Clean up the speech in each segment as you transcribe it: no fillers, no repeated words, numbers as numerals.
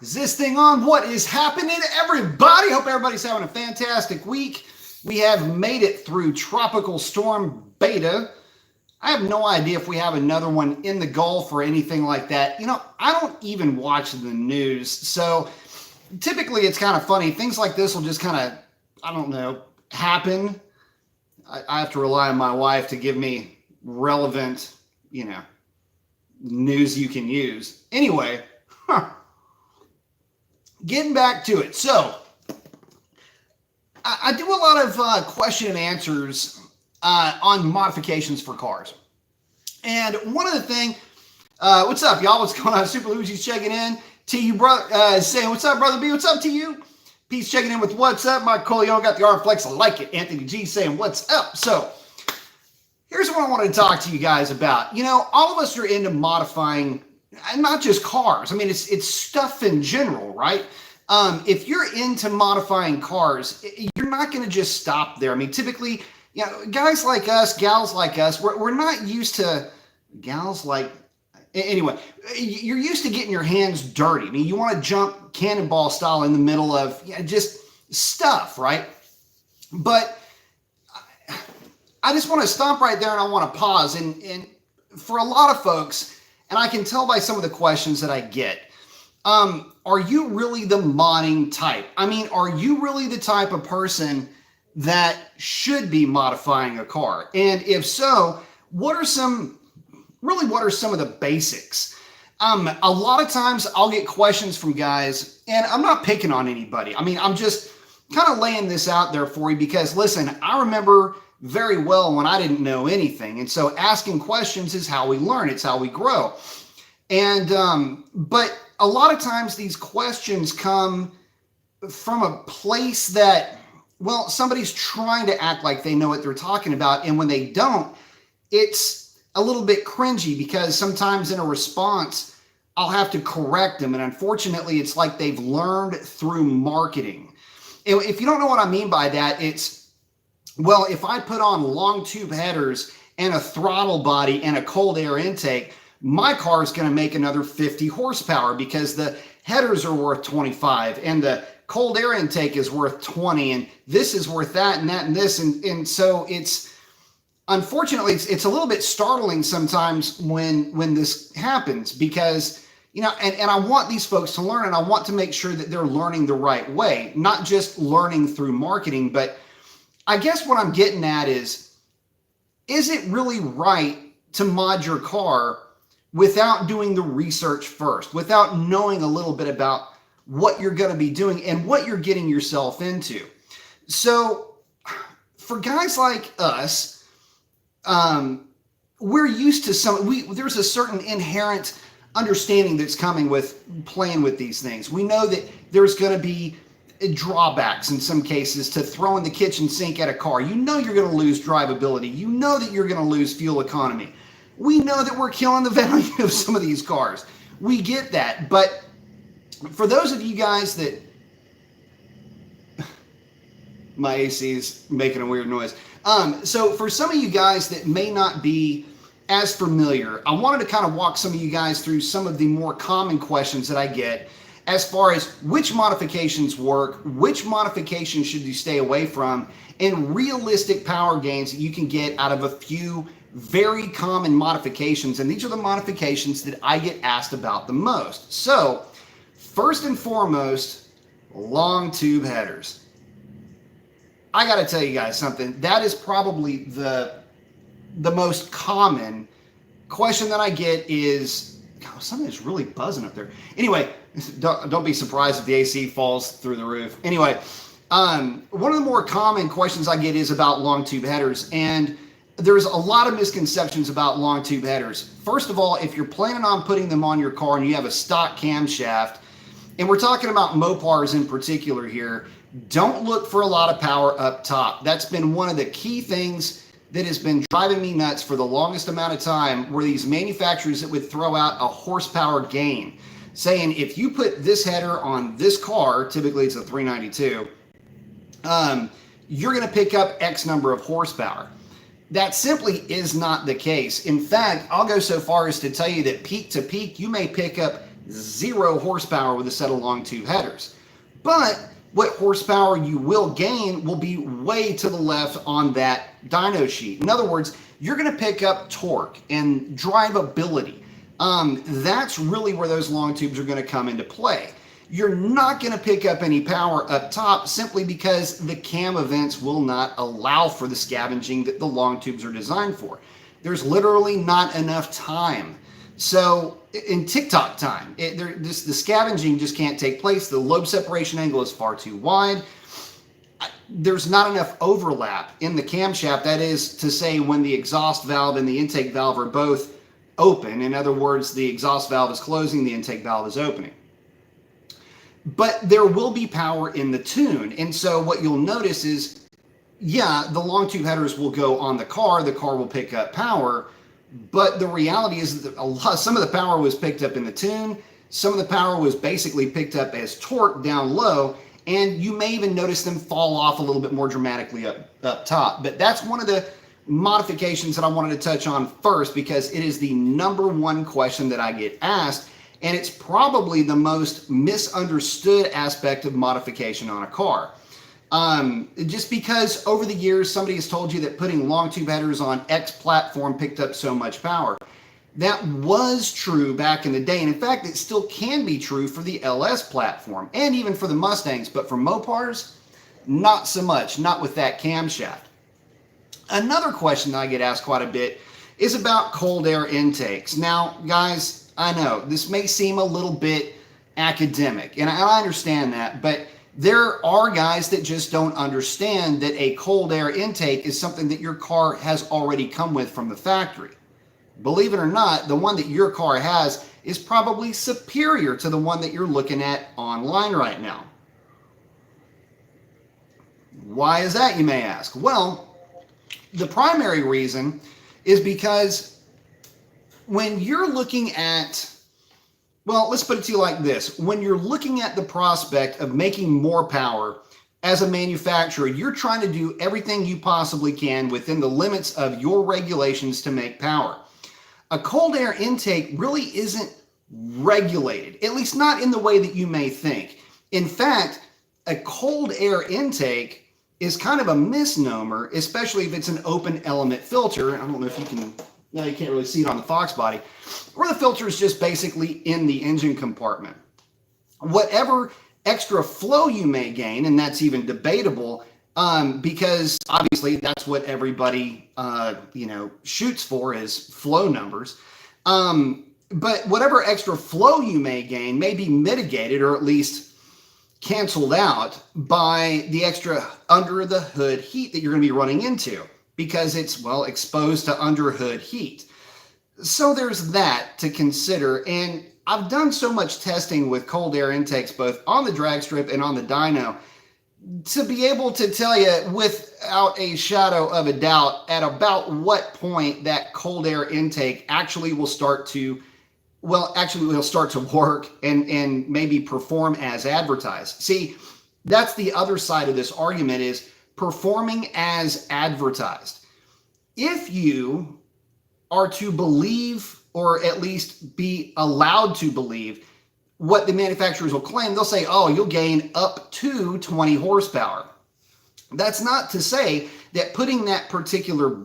Is this thing on? What is happening, everybody? Hope everybody's having a fantastic week. We have made it through Tropical Storm Beta. I have no idea if we have another one in the Gulf or anything like that. You know, I don't even watch the news. So typically it's kind of funny. Things like this will just kind of, I don't know, happen. I have to rely on my wife to give me relevant, news you can use. Anyway, getting back to it. So I do a lot of question and answers on modifications for cars. And one of the things, what's up, y'all? What's going on? Super Luigi's checking in. TU brother saying, what's up, brother B? What's up to you? Pete's checking in with what's up. Mike Coleon got the arm flex. I like it. Anthony G saying, what's up? So here's what I wanted to talk to you guys about. You know, all of us are into modifying, and not just cars. I mean, it's stuff in general, right? If you're into modifying cars, you're not going to just stop there. I mean, typically, guys like us, gals like us, we're not used to gals like, anyway, you're used to getting your hands dirty. I mean, you want to jump cannonball style in the middle of just stuff, right? But I just want to stop right there and I want to pause. And for a lot of folks, and I can tell by some of the questions that I get, are you really the modding type? I mean, are you really the type of person that should be modifying a car? And if so, what are some of the basics? A lot of times I'll get questions from guys, and I'm not picking on anybody. I mean, I'm just kind of laying this out there for you because, listen, I remember very well when I didn't know anything. And so asking questions is how we learn. It's how we grow. And, but a lot of times these questions come from a place that, well, somebody's trying to act like they know what they're talking about. And when they don't, it's a little bit cringy because sometimes in a response, I'll have to correct them. And unfortunately, it's like they've learned through marketing. If you don't know what I mean by that, it's, well, if I put on long tube headers and a throttle body and a cold air intake, my car is going to make another 50 horsepower because the headers are worth 25 and the cold air intake is worth 20 and this is worth that and that and this. And so it's, unfortunately, it's a little bit startling sometimes when this happens because, and I want these folks to learn and I want to make sure that they're learning the right way, not just learning through marketing. But I guess what I'm getting at is it really right to mod your car without doing the research first, without knowing a little bit about what you're going to be doing and what you're getting yourself into? So for guys like us, we're used to there's a certain inherent understanding that's coming with playing with these things. We know that there's going to be drawbacks in some cases to throwing the kitchen sink at a car. You know you're going to lose drivability. You know that you're going to lose fuel economy. We know that we're killing the value of some of these cars. We get that. But for those of you guys that, my AC is making a weird noise. So for some of you guys that may not be as familiar, I wanted to kind of walk some of you guys through some of the more common questions that I get as far as which modifications work, which modifications should you stay away from, and realistic power gains that you can get out of a few very common modifications. And these are the modifications that I get asked about the most. So first and foremost, long tube headers. I got to tell you guys something. That is probably the most common question that I get is, God, something is really buzzing up there. Anyway, don't be surprised if the AC falls through the roof. Anyway, one of the more common questions I get is about long tube headers. And there's a lot of misconceptions about long tube headers. First of all, if you're planning on putting them on your car and you have a stock camshaft, and we're talking about Mopars in particular here, don't look for a lot of power up top. That's been one of the key things that has been driving me nuts for the longest amount of time, were these manufacturers that would throw out a horsepower gain, saying if you put this header on this car, typically it's a 392, you're going to pick up X number of horsepower. That simply is not the case. In fact, I'll go so far as to tell you that peak to peak, you may pick up 0 horsepower with a set of long tube headers. But what horsepower you will gain will be way to the left on that dyno sheet. In other words, you're going to pick up torque and drivability. That's really where those long tubes are going to come into play. You're not going to pick up any power up top simply because the cam events will not allow for the scavenging that the long tubes are designed for. There's literally not enough time. So in TikTok time, the scavenging just can't take place. The lobe separation angle is far too wide. There's not enough overlap in the camshaft. That is to say, when the exhaust valve and the intake valve are both open. In other words, the exhaust valve is closing, the intake valve is opening. But there will be power in the tune. And so what you'll notice is, yeah, the long tube headers will go on the car will pick up power, but the reality is that some of the power was picked up in the tune, some of the power was basically picked up as torque down low, and you may even notice them fall off a little bit more dramatically up top. But that's one of the modifications that I wanted to touch on first, because it is the #1 question that I get asked, and it's probably the most misunderstood aspect of modification on a car. Just because over the years somebody has told you that putting long tube headers on X platform picked up so much power. That was true back in the day, and in fact it still can be true for the LS platform and even for the Mustangs, but for Mopars, not so much, not with that camshaft. Another question that I get asked quite a bit is about cold air intakes. Now guys, I know this may seem a little bit academic, and I understand that, but there are guys that just don't understand that a cold air intake is something that your car has already come with from the factory. Believe it or not, the one that your car has is probably superior to the one that you're looking at online right now. Why is that, you may ask? Well, the primary reason is because when you're looking at, well, let's put it to you like this. When you're looking at the prospect of making more power as a manufacturer, you're trying to do everything you possibly can within the limits of your regulations to make power. A cold air intake really isn't regulated, at least not in the way that you may think. In fact, a cold air intake is kind of a misnomer, especially if it's an open element filter. I don't know if you can, no, you can't really see it on the Fox body, or the filter is just basically in the engine compartment. Whatever extra flow you may gain, and that's even debatable, because obviously that's what everybody shoots for, is flow numbers. But whatever extra flow you may gain may be mitigated, or at least canceled out, by the extra under the hood heat that you're going to be running into, because it's, well, exposed to under hood heat. So there's that to consider. And I've done so much testing with cold air intakes, both on the drag strip and on the dyno, to be able to tell you without a shadow of a doubt at about what point that cold air intake actually will start to, well, actually will start to work and maybe perform as advertised. See, that's the other side of this argument, is performing as advertised. If you are to believe, or at least be allowed to believe, what the manufacturers will claim, they'll say, oh, you'll gain up to 20 horsepower. That's not to say that putting that particular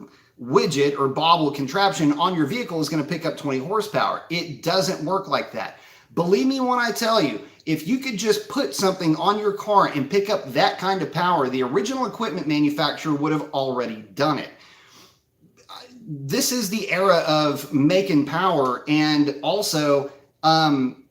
widget or bobble contraption on your vehicle is going to pick up 20 horsepower. It doesn't work like that. Believe me when I tell you, if you could just put something on your car and pick up that kind of power, the original equipment manufacturer would have already done it. This is the era of making power, and also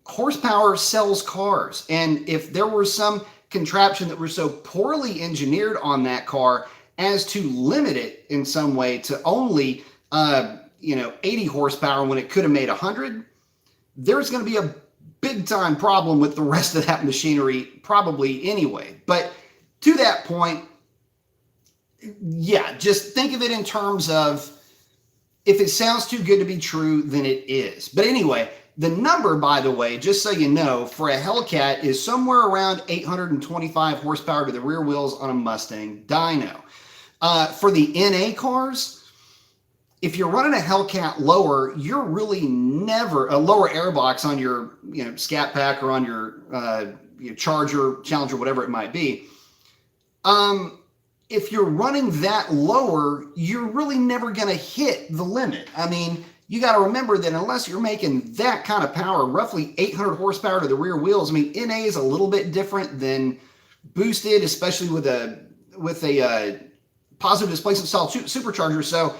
horsepower sells cars. And if there were some contraption that were so poorly engineered on that car as to limit it in some way to only 80 horsepower when it could have made 100, there's going to be a big time problem with the rest of that machinery probably anyway. But to that point, yeah, just think of it in terms of, if it sounds too good to be true, then it is. But anyway, the number, by the way, just so you know, for a Hellcat is somewhere around 825 horsepower to the rear wheels on a Mustang dyno. For the NA cars, if you're running a Hellcat lower, you're really never a lower airbox on your Scat Pack or on your Charger, Challenger, whatever it might be. If you're running that lower, you're really never going to hit the limit. I mean, you got to remember that unless you're making that kind of power, roughly 800 horsepower to the rear wheels. I mean, NA is a little bit different than boosted, especially with a positive displacement style supercharger. So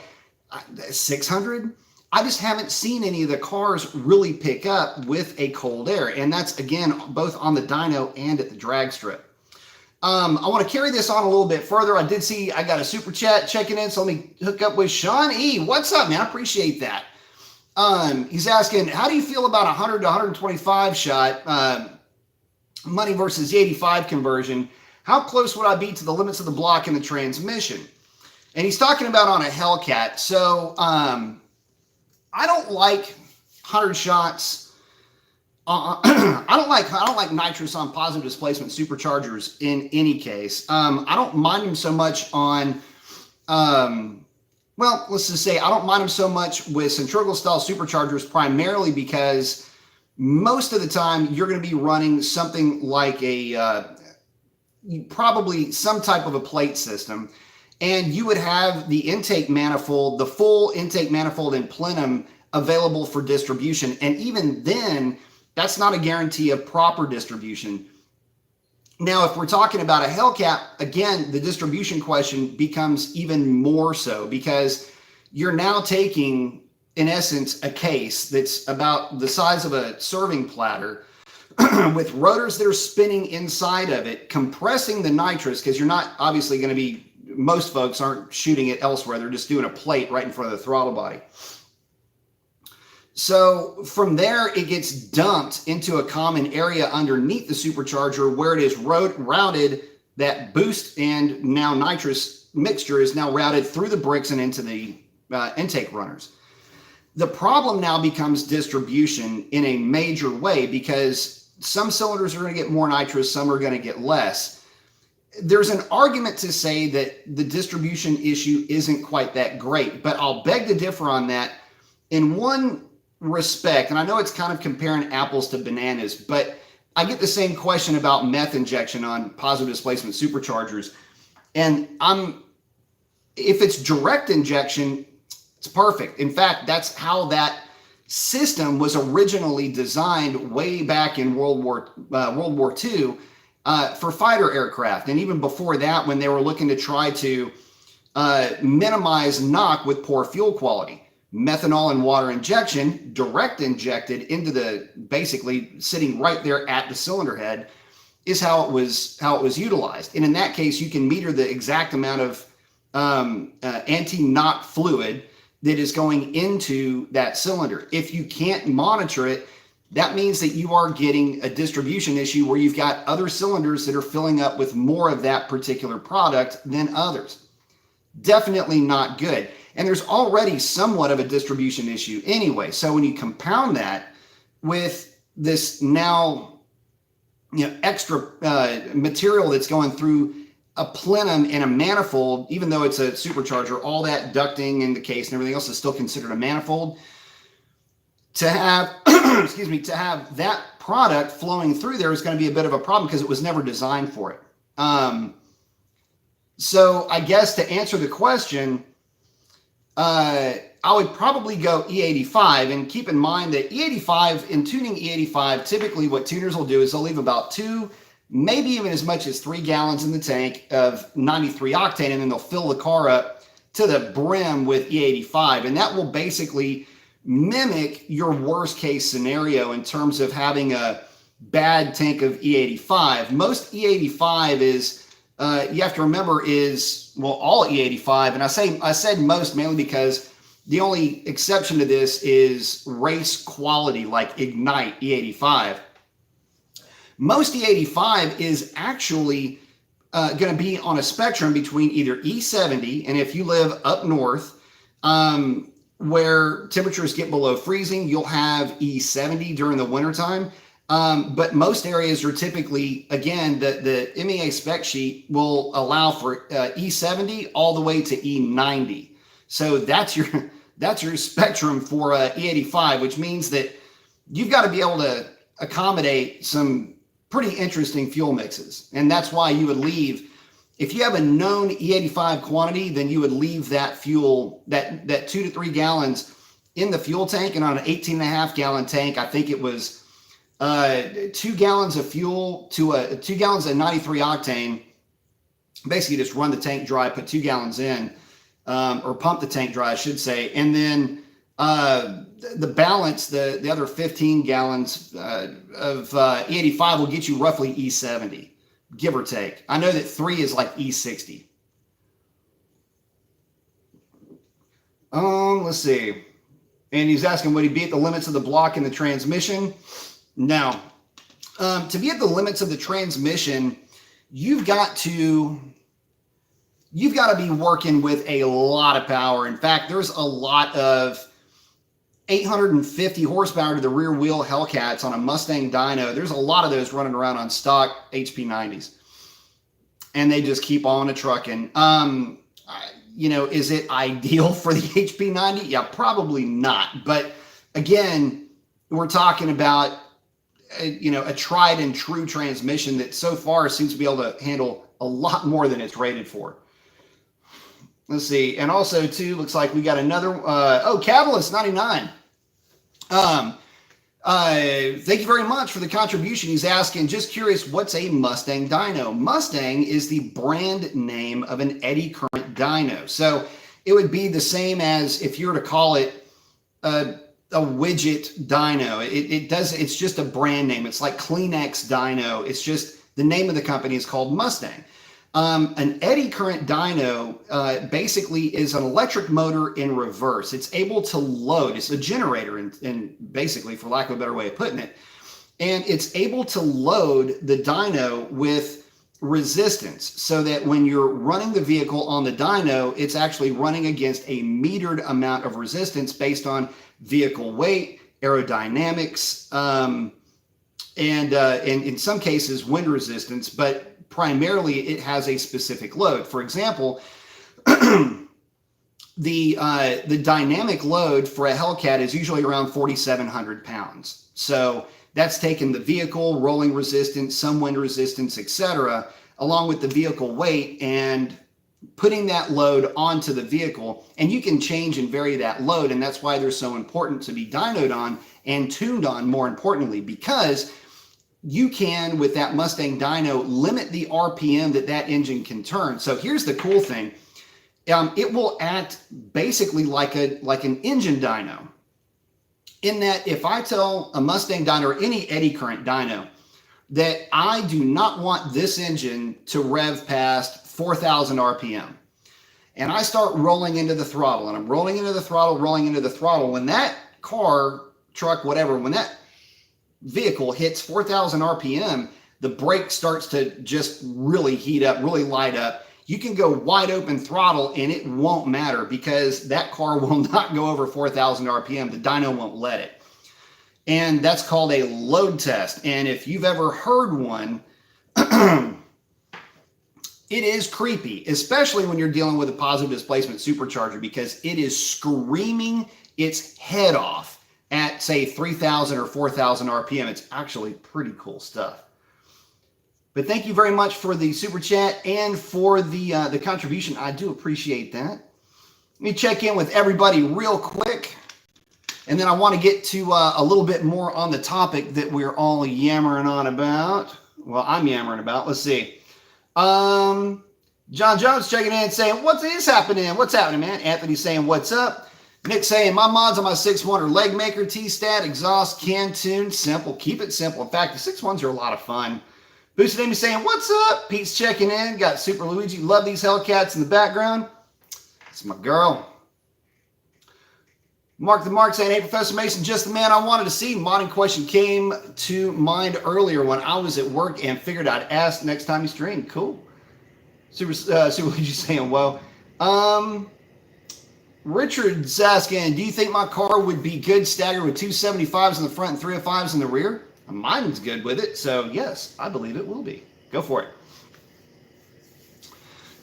600, I just haven't seen any of the cars really pick up with a cold air. And that's, again, both on the dyno and at the drag strip. I want to carry this on a little bit further. I did see I got a super chat checking in, so let me hook up with Sean E. What's up, man? I appreciate that. He's asking, how do you feel about 100 to 125 shot money versus the 85 conversion? How close would I be to the limits of the block in the transmission? And he's talking about on a Hellcat. So I don't like 100 shots. I don't like nitrous on positive displacement superchargers in any case. I don't mind them so much on, well, let's just say I don't mind them so much with centrifugal style superchargers, primarily because most of the time you're going to be running something like probably some type of a plate system, and you would have the intake manifold, the full intake manifold in plenum available for distribution. And even then, that's not a guarantee of proper distribution. Now, if we're talking about a Hellcat, again, the distribution question becomes even more so, because you're now taking, in essence, a case that's about the size of a serving platter with rotors that are spinning inside of it, compressing the nitrous, because you're not obviously going to be, most folks aren't shooting it elsewhere. They're just doing a plate right in front of the throttle body. So from there, it gets dumped into a common area underneath the supercharger where it is routed. That boost and now nitrous mixture is now routed through the bricks and into the intake runners. The problem now becomes distribution in a major way, because some cylinders are going to get more nitrous, some are going to get less. There's an argument to say that the distribution issue isn't quite that great, but I'll beg to differ on that in one respect. And I know it's kind of comparing apples to bananas, but I get the same question about meth injection on positive displacement superchargers. And if it's direct injection, it's perfect. In fact, that's how that system was originally designed way back in World War II for fighter aircraft. And even before that, when they were looking to try to minimize knock with poor fuel quality. Methanol and water injection, direct injected into the, basically sitting right there at the cylinder head, is how it was utilized. And in that case, you can meter the exact amount of anti-knock fluid that is going into that cylinder. If you can't monitor it, that means that you are getting a distribution issue where you've got other cylinders that are filling up with more of that particular product than others. Definitely not good. And there's already somewhat of a distribution issue anyway. So when you compound that with this now, extra material that's going through a plenum and a manifold, even though it's a supercharger, all that ducting in the case and everything else is still considered a manifold. To have, to have that product flowing through there is going to be a bit of a problem because it was never designed for it. So I guess to answer the question, I would probably go E85, and keep in mind that E85, in tuning E85, typically what tuners will do is they'll leave about 2, maybe even as much as 3 gallons in the tank of 93 octane, and then they'll fill the car up to the brim with E85. And that will basically mimic your worst case scenario in terms of having a bad tank of E85. Most E85 is, you have to remember, is, well, all E85, and I said most mainly because the only exception to this is race quality, like Ignite E85. Most E85 is actually going to be on a spectrum between either E70, and if you live up north, where temperatures get below freezing, you'll have E70 during the wintertime. But most areas are typically, again, the MEA spec sheet will allow for E70 all the way to E90. So that's that's your spectrum for E85, which means that you've got to be able to accommodate some pretty interesting fuel mixes. And that's why you would leave, if you have a known E85 quantity, then you would leave that fuel, that 2 to 3 gallons in the fuel tank. And on an 18.5 gallon tank, I think it was 2 gallons of fuel to 2 gallons of 93 octane. Basically just run the tank dry, put 2 gallons in, or pump the tank dry, I should say. And then the balance, the other 15 gallons of E85 will get you roughly E70, give or take. I know that 3 is like E60. Let's see. And he's asking, would he be at the limits of the block in the transmission? No. To be at the limits of the transmission, you've got to be working with a lot of power. In fact, there's a lot of 850 horsepower to the rear wheel Hellcats on a Mustang dyno. There's a lot of those running around on stock HP90s. And they just keep on a trucking. You know, is it ideal for the HP90? Yeah, probably not. But again, we're talking about, a tried and true transmission that so far seems to be able to handle a lot more than it's rated for. Let's see. And also, too, looks like we got another, Catalyst 99. Thank you very much for the contribution. He's asking, just curious, what's a Mustang dyno? Mustang is the brand name of an eddy current dyno. So it would be the same as if you were to call it a widget dyno. It's just a brand name. It's like Kleenex dyno. It's just the name of the company is called Mustang. An eddy current dyno basically is an electric motor in reverse. It's able to load. It's a generator, in basically, for lack of a better way of putting it. And it's able to load the dyno with resistance so that when you're running the vehicle on the dyno, it's actually running against a metered amount of resistance based on vehicle weight, aerodynamics, and in some cases, wind resistance, but primarily it has a specific load. For example, the dynamic load for a Hellcat is usually around 4,700 pounds. So that's taking the vehicle, rolling resistance, some wind resistance, etc., along with the vehicle weight, and putting that load onto the vehicle. And you can change and vary that load, and that's why they're so important to be dynoed on and tuned on, more importantly, because you can, with that Mustang dyno, limit the RPM that engine can turn. So here's the cool thing. It will act basically like an engine dyno, in that if I tell a Mustang dyno or any eddy current dyno that I do not want this engine to rev past 4,000 RPM, and I start rolling into the throttle, and I'm rolling into the throttle, when that car, truck, whatever, when that vehicle hits 4,000 RPM, the brake starts to just really heat up, really light up. You can go wide open throttle and it won't matter, because that car will not go over 4,000 RPM. The dyno won't let it. And that's called a load test. And if you've ever heard one, it is creepy, especially when you're dealing with a positive displacement supercharger, because it is screaming its head off at, say, 3,000 or 4,000 RPM. It's actually pretty cool stuff. But thank you very much for the super chat and for the contribution. I do appreciate that. Let me check in with everybody real quick, and then I want to get to a little bit more on the topic that we're all yammering on about. Well, I'm yammering about. Let's see. John Jones checking in saying, what is happening? What's happening, man? Anthony saying, what's up? Nick saying, my mods on my 6.1 are leg maker, T-stat, exhaust, can tune, simple. Keep it simple. In fact, the 6.1s are a lot of fun. Boosted Amy saying, what's up? Pete's checking in. Got Super Luigi. Love these Hellcats in the background. It's my girl. Mark the Mark saying, hey, Professor Mason, just the man I wanted to see. Modding question came to mind earlier when I was at work and figured I'd ask next time you stream. Cool. Super Luigi saying, whoa. Richard's asking, do you think my car would be good staggered with 275s in the front and 305s in the rear? Mine's good with it, so yes, I believe it will be. Go for it.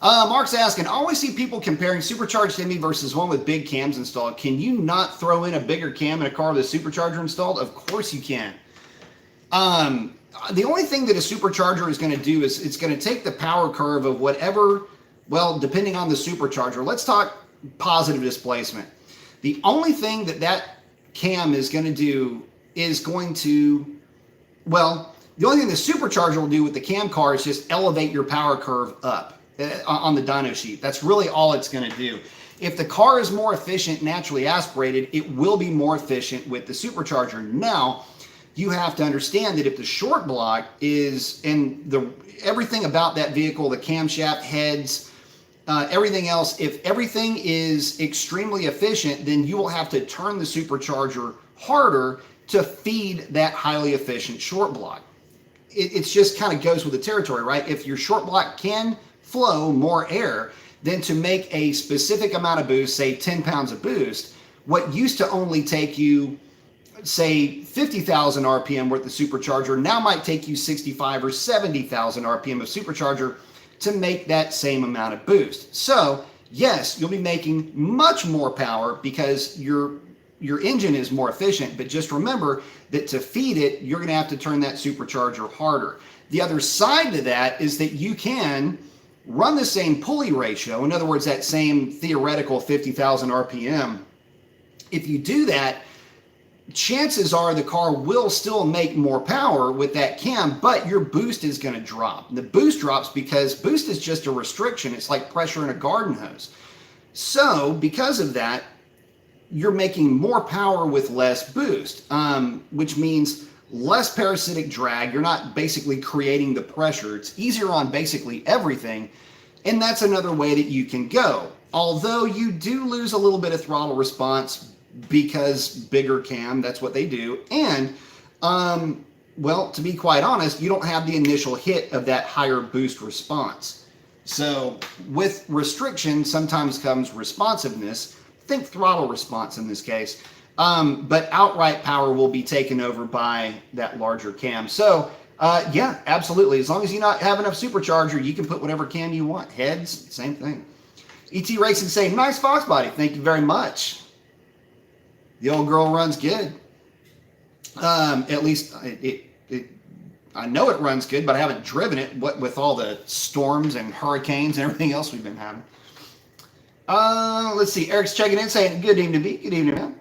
Mark's asking, I always see people comparing supercharged Hemi versus one with big cams installed. Can you not throw in a bigger cam in a car with a supercharger installed? Of course you can. The only thing that a supercharger is going to do is it's going to take the power curve of whatever, well, depending on the supercharger. Let's talk positive displacement. The only thing that that cam is going to do is going to, well, the only thing the supercharger will do with the cam car is just elevate your power curve up on the dyno sheet. That's really all it's going to do. If the car is more efficient, naturally aspirated, it will be more efficient with the supercharger. Now, you have to understand that if the short block is, and everything about that vehicle, the camshaft, heads, everything else, if everything is extremely efficient, then you will have to turn the supercharger harder to feed that highly efficient short block. It's just kind of goes with the territory, right? If your short block can flow more air, then to make a specific amount of boost, say 10 pounds of boost, what used to only take you, say 50,000 RPM worth of supercharger, now might take you 65 or 70,000 RPM of supercharger to make that same amount of boost. So yes, you'll be making much more power because your engine is more efficient, but just remember that to feed it, you're gonna have to turn that supercharger harder. The other side to that is that you can run the same pulley ratio, in other words, that same theoretical 50,000 RPM. If you do that, chances are the car will still make more power with that cam, but your boost is going to drop. The boost drops because boost is just a restriction. It's like pressure in a garden hose. So because of that, you're making more power with less boost, which means less parasitic drag. You're not basically creating the pressure. It's easier on basically everything. And that's another way that you can go. Although you do lose a little bit of throttle response because bigger cam, that's what they do. And, well, to be quite honest, you don't have the initial hit of that higher boost response. So with restriction sometimes comes responsiveness. Think throttle response in this case. But outright power will be taken over by that larger cam. So yeah, absolutely. As long as you not have enough supercharger, you can put whatever cam you want. Heads, same thing. ET Racing saying, nice Fox body. Thank you very much. The old girl runs good. At least I know it runs good, but I haven't driven it with all the storms and hurricanes and everything else we've been having. Let's see. Eric's checking in saying, good evening, B. Good evening, man.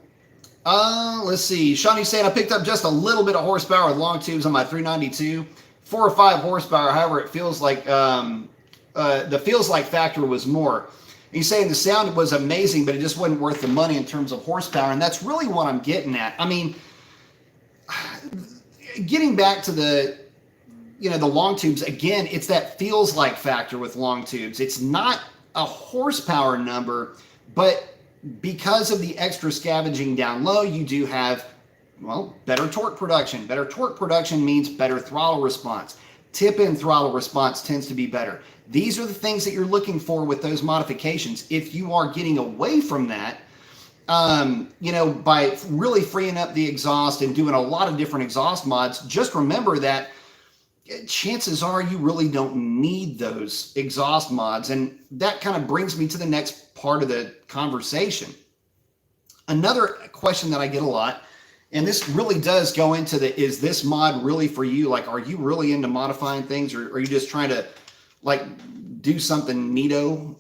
Let's see. Shawnee's saying I picked up just a little bit of horsepower with long tubes on my 392. 4 or 5 horsepower. However, it feels like the feels like factor was more. He's saying the sound was amazing, but it just wasn't worth the money in terms of horsepower. And that's really what I'm getting at. I mean, getting back to the long tubes, again, it's that feels like factor with long tubes. It's not a horsepower number, but because of the extra scavenging down low, you do have, well, better torque production. Better torque production means better throttle response. Tip-in throttle response tends to be better. These are the things that you're looking for with those modifications. If you are getting away from that, by really freeing up the exhaust and doing a lot of different exhaust mods, just remember that chances are you really don't need those exhaust mods. And that kind of brings me to the next part of the conversation. Another question that I get a lot, and this really does go into is this mod really for you? Like, are you really into modifying things, or are you just trying to like do something neato?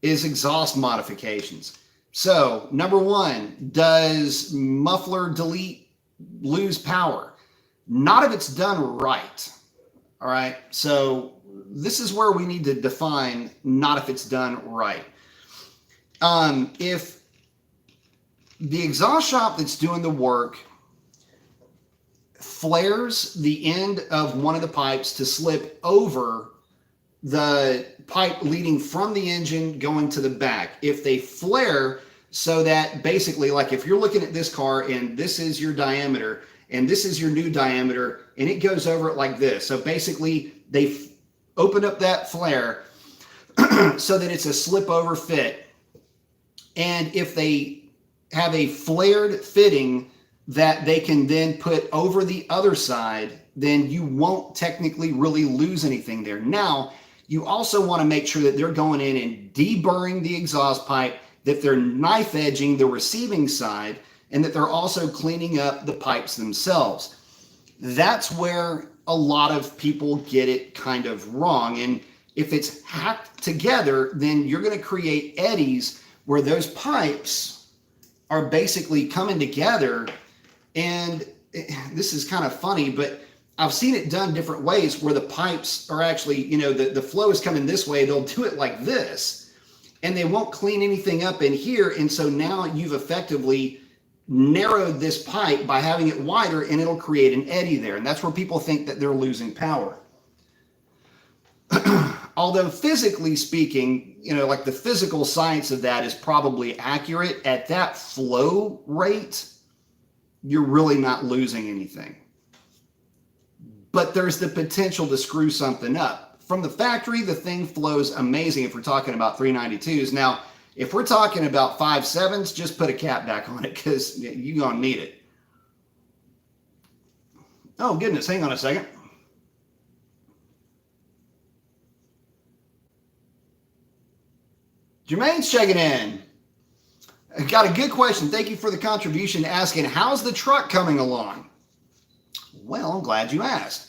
Is exhaust modifications. So number one, does muffler delete lose power? Not if it's done right. All right. So this is where we need to define not if it's done right. If the exhaust shop that's doing the work flares the end of one of the pipes to slip over the pipe leading from the engine going to the back, if they flare so that basically, like if you're looking at this car and this is your diameter and this is your new diameter and it goes over it like this. So basically they open up that flare so that it's a slip over fit. And if they have a flared fitting that they can then put over the other side, then you won't technically really lose anything there. Now, you also want to make sure that they're going in and deburring the exhaust pipe, that they're knife edging the receiving side, and that they're also cleaning up the pipes themselves. That's where a lot of people get it kind of wrong. And if it's hacked together, then you're going to create eddies where those pipes are basically coming together. And this is kind of funny, but I've seen it done different ways where the pipes are actually, you know, the flow is coming this way. They'll do it like this, and they won't clean anything up in here. And so now you've effectively narrowed this pipe by having it wider, and it'll create an eddy there. And that's where people think that they're losing power. Although physically speaking, you know, like the physical science of that is probably accurate. At that flow rate, you're really not losing anything. But there's the potential to screw something up. From the factory, the thing flows amazing if we're talking about 392s. Now, if we're talking about 5.7s, just put a cap back on it because you're going to need it. Oh, goodness. Hang on a second. Jermaine's checking in. Got a good question. Thank you for the contribution, asking, how's the truck coming along? Well, I'm glad you asked.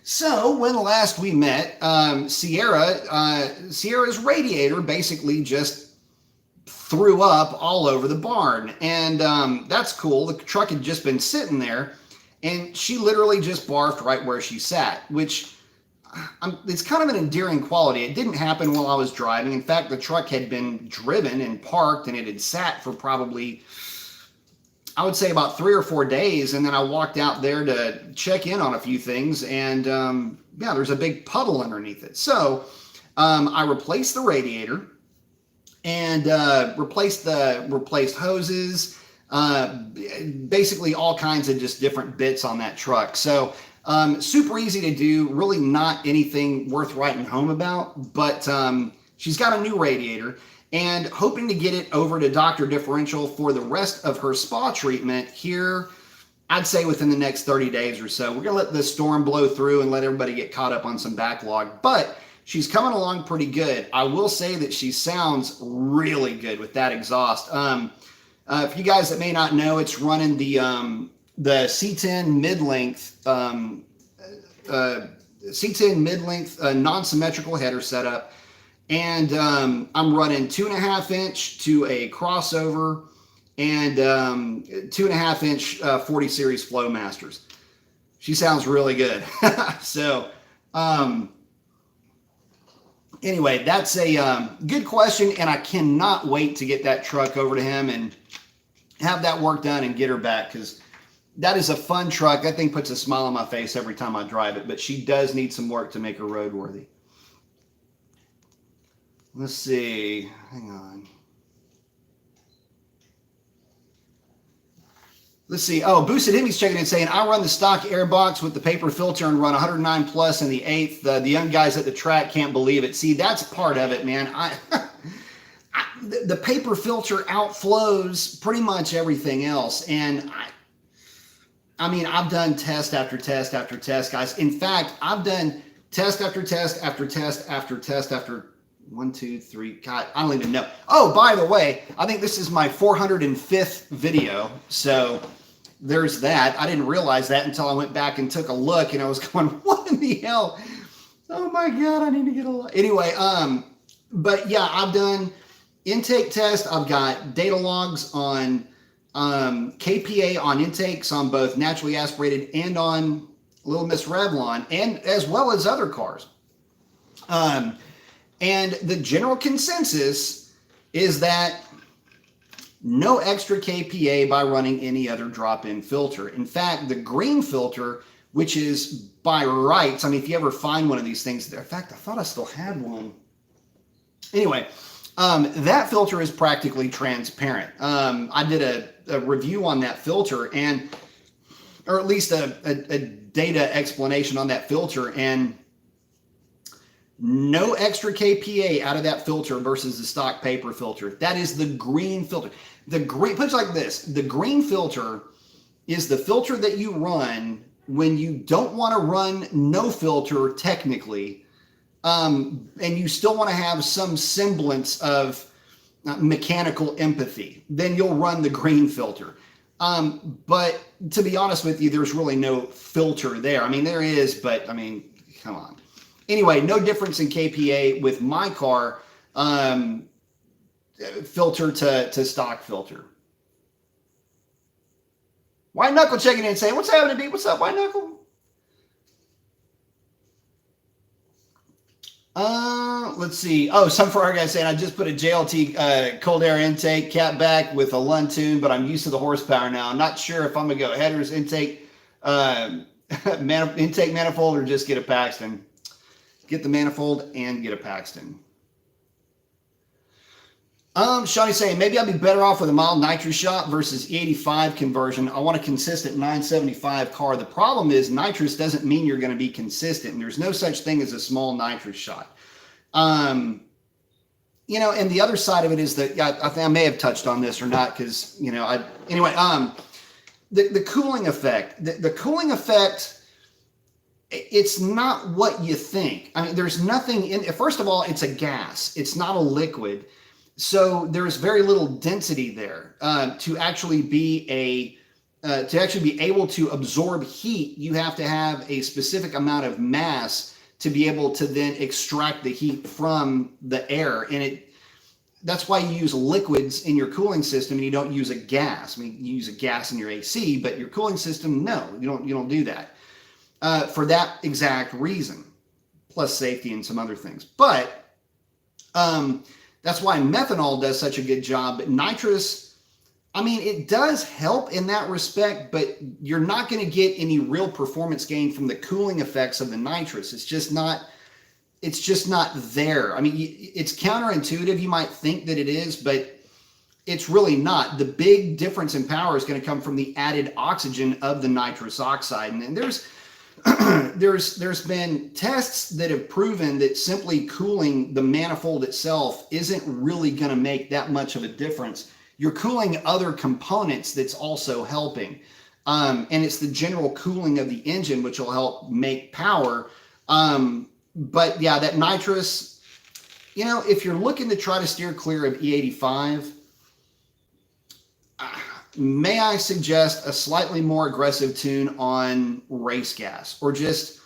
So when last we met, Sierra's radiator basically just threw up all over the barn. And that's cool. The truck had just been sitting there, and she literally just barfed right where she sat, which it's kind of an endearing quality. It didn't happen while I was driving. In fact, the truck had been driven and parked, and it had sat for probably, I would say, about 3 or 4 days. And then I walked out there to check in on a few things, and yeah, there's a big puddle underneath it. So I replaced the radiator and replaced hoses, basically all kinds of just different bits on that truck. So super easy to do, really not anything worth writing home about, but she's got a new radiator and hoping to get it over to Dr. Differential for the rest of her spa treatment here, I'd say within the next 30 days or so. We're going to let the storm blow through and let everybody get caught up on some backlog, but she's coming along pretty good. I will say that she sounds really good with that exhaust. For you guys that may not know, it's running the C10 mid-length, non-symmetrical header setup. And I'm running 2.5 inch to a crossover and 2.5 inch 40 series Flowmasters. She sounds really good. So anyway, that's a good question, and I cannot wait to get that truck over to him and have that work done and get her back, because that is a fun truck. That thing puts a smile on my face every time I drive it, but she does need some work to make her roadworthy. Let's see. Hang on. Let's see. Oh, Boosted Himmy's checking in saying, I run the stock air box with the paper filter and run 109 plus in the 8th. The young guys at the track can't believe it. See, that's part of it, man. The paper filter outflows pretty much everything else. And I mean, I've done test after test after test, guys. In fact, I've done test after test after test after test after 1, 2, 3. God, I don't even know. Oh, by the way, I think this is my 405th video. So there's that. I didn't realize that until I went back and took a look, and I was going, what in the hell? Oh my God, I need to get a lot. Anyway, but yeah, I've done intake test. I've got data logs on KPA on intakes on both naturally aspirated and on Little Miss Revlon, and as well as other cars. And the general consensus is that no extra KPA by running any other drop-in filter. In fact, the green filter, which is by rights, I mean, if you ever find one of these things, in fact, I thought I still had one. Anyway, that filter is practically transparent. I did a review on that filter, and or at least a data explanation on that filter, and no extra KPA out of that filter versus the stock paper filter. That is the green filter. The green, put it like this, the green filter is the filter that you run when you don't want to run no filter technically, and you still want to have some semblance of mechanical empathy, then you'll run the green filter. But to be honest with you, there's really no filter there. I mean, there is, but I mean, come on. Anyway, no difference in KPA with my car, filter to stock filter. White Knuckle checking in and saying, what's happening, B? What's up, White Knuckle? Let's see. Oh, some Ferrari guy saying, I just put a JLT cold air intake cap back with a Lund tune, but I'm used to the horsepower now. I'm not sure if I'm going to go headers, intake, intake manifold, or just get a Paxton. Get the manifold and get a Paxton. Shawnee's saying, maybe I'll be better off with a mild nitrous shot versus E85 conversion. I want a consistent 975 car. The problem is nitrous doesn't mean you're going to be consistent. And there's no such thing as a small nitrous shot. You know, and the other side of it is that I think I may have touched on this or not because, you know, the cooling effect. The cooling effect, it's not what you think. I mean, there's nothing in it. First of all, it's a gas. It's not a liquid. So there's very little density there to actually be able to absorb heat. You have to have a specific amount of mass to be able to then extract the heat from the air. And that's why you use liquids in your cooling system and you don't use a gas. I mean, you use a gas in your AC, but your cooling system, no, you don't do that for that exact reason, plus safety and some other things. But that's why methanol does such a good job. But nitrous, I mean, it does help in that respect, but you're not going to get any real performance gain from the cooling effects of the nitrous. It's just not there. I mean, it's counterintuitive. You might think that it is, but it's really not. The big difference in power is going to come from the added oxygen of the nitrous oxide. And there's been tests that have proven that simply cooling the manifold itself isn't really going to make that much of a difference. You're cooling other components that's also helping. And it's the general cooling of the engine, which will help make power. But yeah, that nitrous, you know, if you're looking to try to steer clear of E85, may I suggest a slightly more aggressive tune on race gas, or just,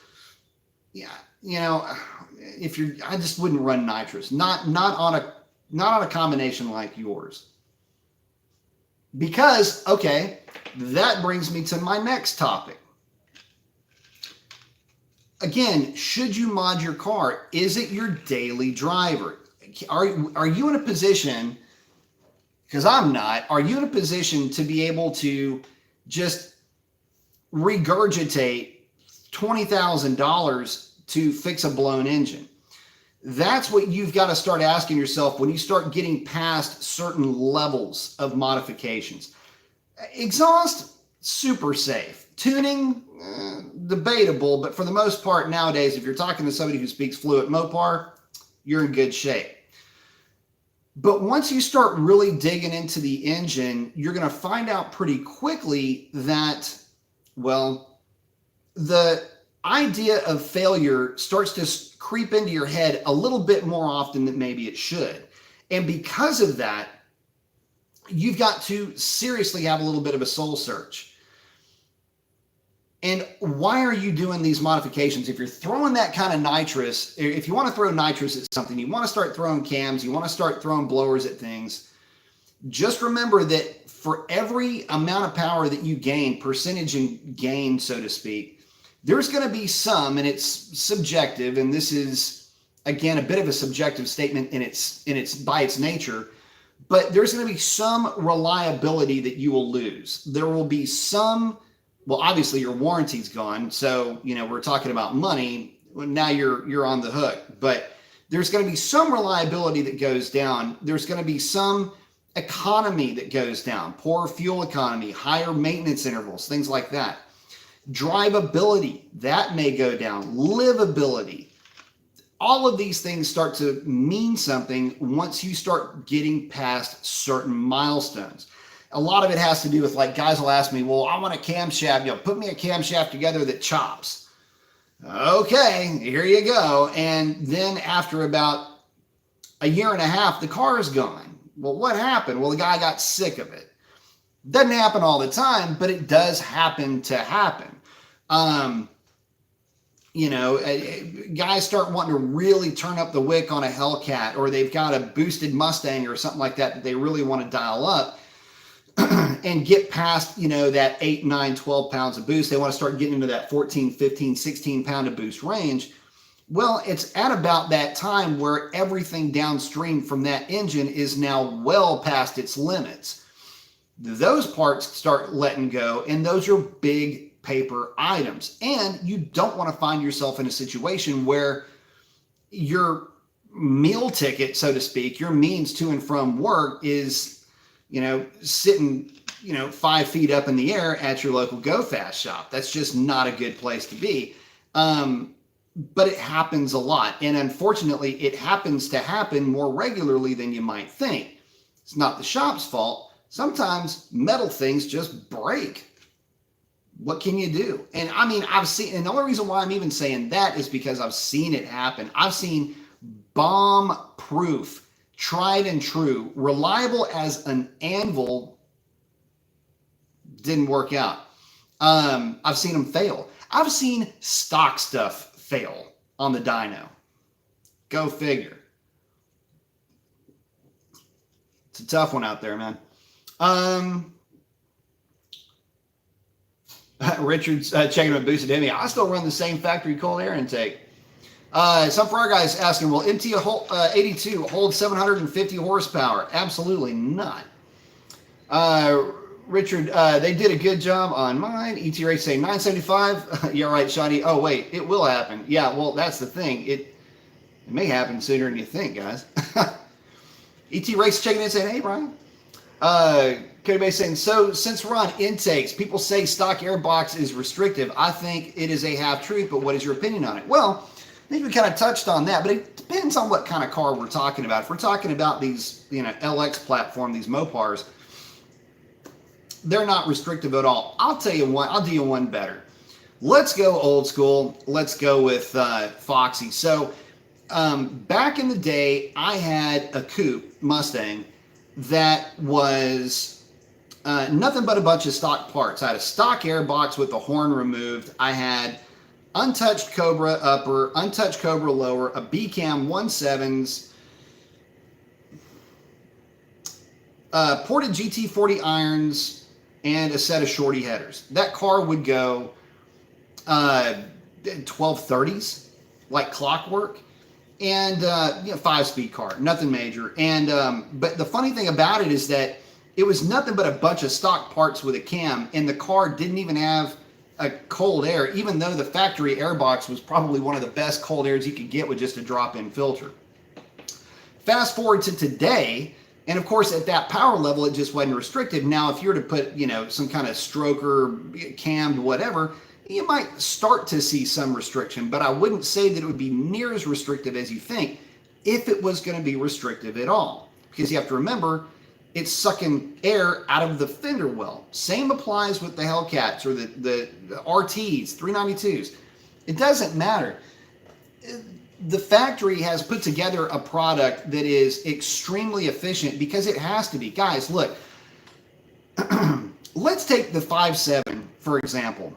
yeah, you know, I just wouldn't run nitrous, not on a combination like yours. Because, okay, that brings me to my next topic. Again, should you mod your car? Is it your daily driver? Are you in a position, because I'm not, are you in a position to be able to just regurgitate $20,000 to fix a blown engine? That's what you've got to start asking yourself when you start getting past certain levels of modifications. Exhaust, super safe. Tuning, debatable, but for the most part nowadays, if you're talking to somebody who speaks fluent Mopar, you're in good shape. But once you start really digging into the engine, you're going to find out pretty quickly that, well, the idea of failure starts to creep into your head a little bit more often than maybe it should. And because of that, you've got to seriously have a little bit of a soul search. And why are you doing these modifications? If you're throwing that kind of nitrous, if you want to throw nitrous at something, you want to start throwing cams, you want to start throwing blowers at things, just remember that for every amount of power that you gain, percentage in gain, so to speak, there's going to be some, and it's subjective, and this is, again, a bit of a subjective statement in its by its nature, but there's going to be some reliability that you will lose. There will be some. Well, obviously your warranty's gone. So, you know, we're talking about money. Now you're on the hook, but there's going to be some reliability that goes down. There's going to be some economy that goes down, poor fuel economy, higher maintenance intervals, things like that. Drivability, that may go down. Livability. All of these things start to mean something once you start getting past certain milestones. A lot of it has to do with, like, guys will ask me, well, I want a camshaft, put me a camshaft together that chops. okay, here you go. And then after about a year and a half, the car is gone. Well, what happened? Well, the guy got sick of it. Doesn't happen all the time, but it does happen to happen. Guys start wanting to really turn up the wick on a Hellcat, or they've got a boosted Mustang or something like that they really want to dial up and get past, that 8, 9, 12 pounds of boost. They want to start getting into that 14, 15, 16 pound of boost range. Well, it's at about that time where everything downstream from that engine is now well past its limits. Those parts start letting go, and those are big paper items. And you don't want to find yourself in a situation where your meal ticket, so to speak, your means to and from work is, sitting, 5 feet up in the air at your local Go Fast shop. That's just not a good place to be. But it happens a lot. And unfortunately, it happens to happen more regularly than you might think. It's not the shop's fault. Sometimes metal things just break. What can you do? And I mean, I've seen, and the only reason why I'm even saying that is because I've seen it happen. I've seen bomb-proof, tried and true, reliable as an anvil, didn't work out. I've seen them fail. I've seen stock stuff fail on the dyno. Go figure. It's a tough one out there, man. Richard's checking with boosted Hemi. I still run the same factory cold air intake. Some for our guys asking, will MT82 hold 750 horsepower? Absolutely not. Richard, they did a good job on mine. ET Race saying 975. Yeah, right, Shadi. Oh, wait, it will happen. Yeah, well, that's the thing. It may happen sooner than you think, guys. ET Race checking in saying, hey, Brian. Cody Bay saying, so since we're on intakes, people say Stock Air Box is restrictive. I think it is a half truth, but what is your opinion on it? Well, I think we kind of touched on that, but it depends on what kind of car we're talking about. If we're talking about these, LX platform, these Mopars, they're not restrictive at all. I'll tell you one, I'll do you one better. Let's go old school. Let's go with Foxy. So back in the day, I had a coupe Mustang that was nothing but a bunch of stock parts. I had a stock air box with the horn removed. I had untouched Cobra upper, untouched Cobra lower, a B-cam 1.7s, ported GT40 irons, and a set of shorty headers. That car would go 1230s, like clockwork, and 5-speed car, nothing major. And but the funny thing about it is that it was nothing but a bunch of stock parts with a cam, and the car didn't even have a cold air, even though the factory airbox was probably one of the best cold airs you could get with just a drop-in filter. Fast forward to today, and of course at that power level it just wasn't restrictive. Now if you were to put some kind of stroker, cammed, whatever, you might start to see some restriction, but I wouldn't say that it would be near as restrictive as you think if it was going to be restrictive at all, because you have to remember it's sucking air out of the fender well. Same applies with the Hellcats or the RTs, 392s. It doesn't matter. The factory has put together a product that is extremely efficient because it has to be. Guys, look, let's take the 5.7, for example.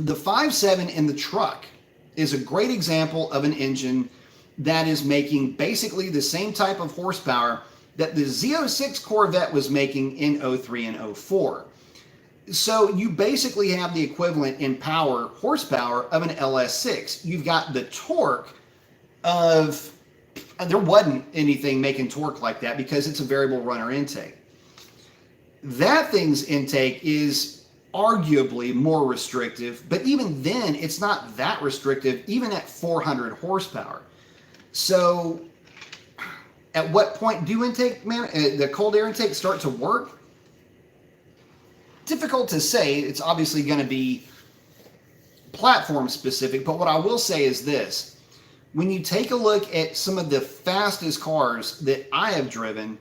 The 5.7 in the truck is a great example of an engine that is making basically the same type of horsepower that the Z06 Corvette was making in 03 and 04. So you basically have the equivalent in power, horsepower, of an LS6. You've got the torque of, there wasn't anything making torque like that because it's a variable runner intake. That thing's intake is arguably more restrictive, but even then it's not that restrictive, even at 400 horsepower. So at what point do the cold air intake start to work? Difficult to say. It's obviously going to be platform specific, but what I will say is this. When you take a look at some of the fastest cars that I have driven,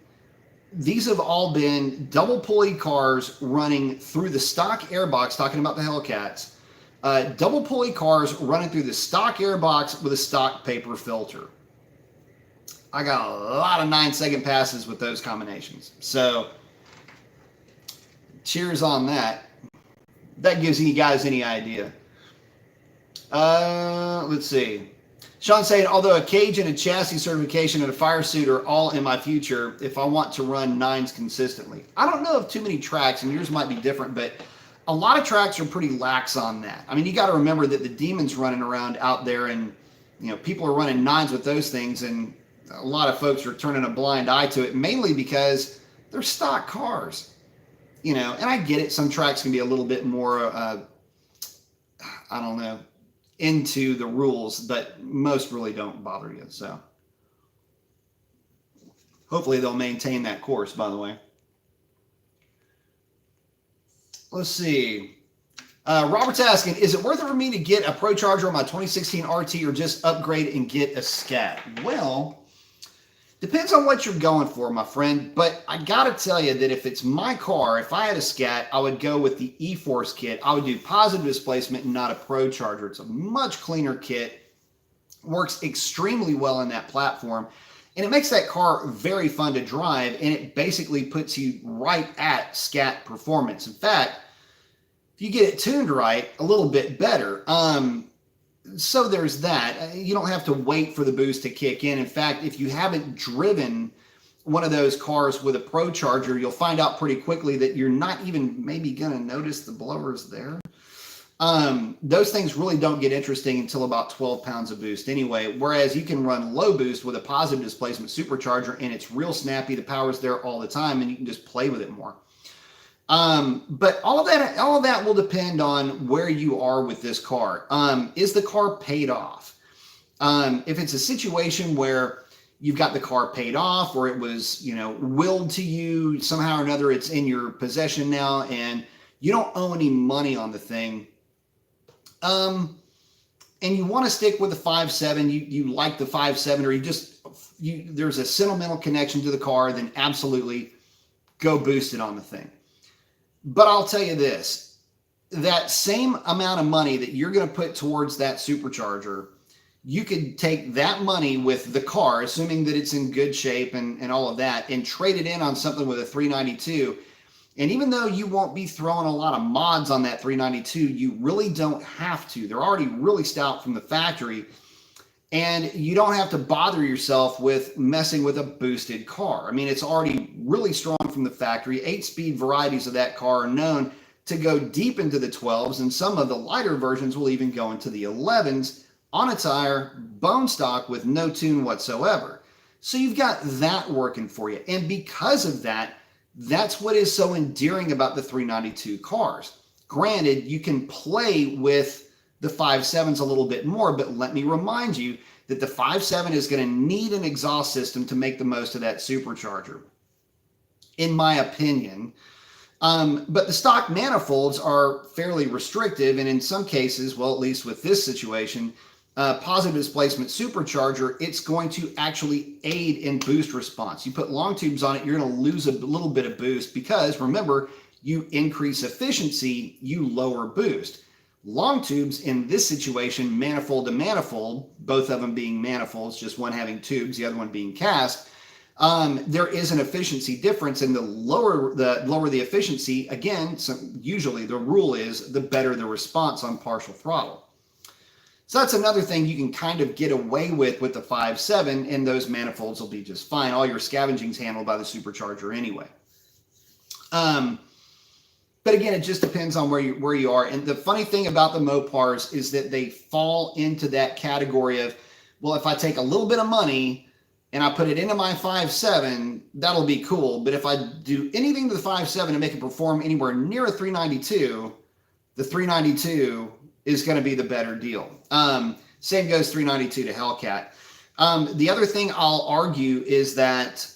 these have all been double pulley cars running through the stock airbox, talking about the Hellcats, Double pulley cars running through the stock air box with a stock paper filter. I got a lot of 9-second passes with those combinations. So cheers on that. That gives you guys any idea. Let's see. Sean saying, although a cage and a chassis certification and a fire suit are all in my future if I want to run 9s consistently. I don't know of too many tracks, and yours might be different, but a lot of tracks are pretty lax on that. I mean, you got to remember that the demon's running around out there, and people are running 9s with those things, and a lot of folks are turning a blind eye to it, mainly because they're stock cars. And I get it. Some tracks can be a little bit more, I don't know, into the rules, but most really don't bother you. So hopefully they'll maintain that course, by the way. Let's see. Robert's asking, is it worth it for me to get a Procharger on my 2016 RT or just upgrade and get a Scat? Well, depends on what you're going for, my friend. But I got to tell you that if it's my car, if I had a Scat, I would go with the E-Force kit. I would do positive displacement and not a Procharger. It's a much cleaner kit. Works extremely well in that platform. And it makes that car very fun to drive. And it basically puts you right at Scat performance. In fact, if you get it tuned right, a little bit better. So there's that. You don't have to wait for the boost to kick in. In fact, if you haven't driven one of those cars with a Procharger, you'll find out pretty quickly that you're not even maybe going to notice the blowers there. Those things really don't get interesting until about 12 pounds of boost anyway, whereas you can run low boost with a positive displacement supercharger, and it's real snappy. The power's there all the time, and you can just play with it more. But all of that will depend on where you are with this car. Is the car paid off? If it's a situation where you've got the car paid off, or it was, willed to you somehow or another, it's in your possession now, and you don't owe any money on the thing, and you want to stick with the 5.7, you like the 5.7, or there's a sentimental connection to the car, then absolutely go boost it on the thing. But I'll tell you this, that same amount of money that you're going to put towards that supercharger, you could take that money with the car, assuming that it's in good shape and all of that, and trade it in on something with a 392. And even though you won't be throwing a lot of mods on that 392, you really don't have to. They're already really stout from the factory. And you don't have to bother yourself with messing with a boosted car. I mean, it's already really strong from the factory. 8-speed varieties of that car are known to go deep into the 12s, and some of the lighter versions will even go into the 11s on a tire, bone stock with no tune whatsoever. So you've got that working for you. And because of that, that's what is so endearing about the 392 cars. Granted, you can play with the 5.7s a little bit more, but let me remind you that the 5.7 is going to need an exhaust system to make the most of that supercharger, in my opinion. But the stock manifolds are fairly restrictive, and in some cases, well, at least with this situation, positive displacement supercharger, it's going to actually aid in boost response. You put long tubes on it, you're going to lose a little bit of boost because, remember, you increase efficiency, you lower boost. Long tubes in this situation, manifold to manifold, both of them being manifolds, just one having tubes, the other one being cast, there is an efficiency difference, and the lower the efficiency, again, usually the rule is the better the response on partial throttle. So that's another thing you can kind of get away with the 5.7, and those manifolds will be just fine. All your scavenging's handled by the supercharger anyway. But again, it just depends on where you are. And the funny thing about the Mopars is that they fall into that category of, well, if I take a little bit of money and I put it into my 5.7, that'll be cool. But if I do anything to the 5.7 and make it perform anywhere near a 392, the 392 is going to be the better deal. Same goes 392 to Hellcat. The other thing I'll argue is that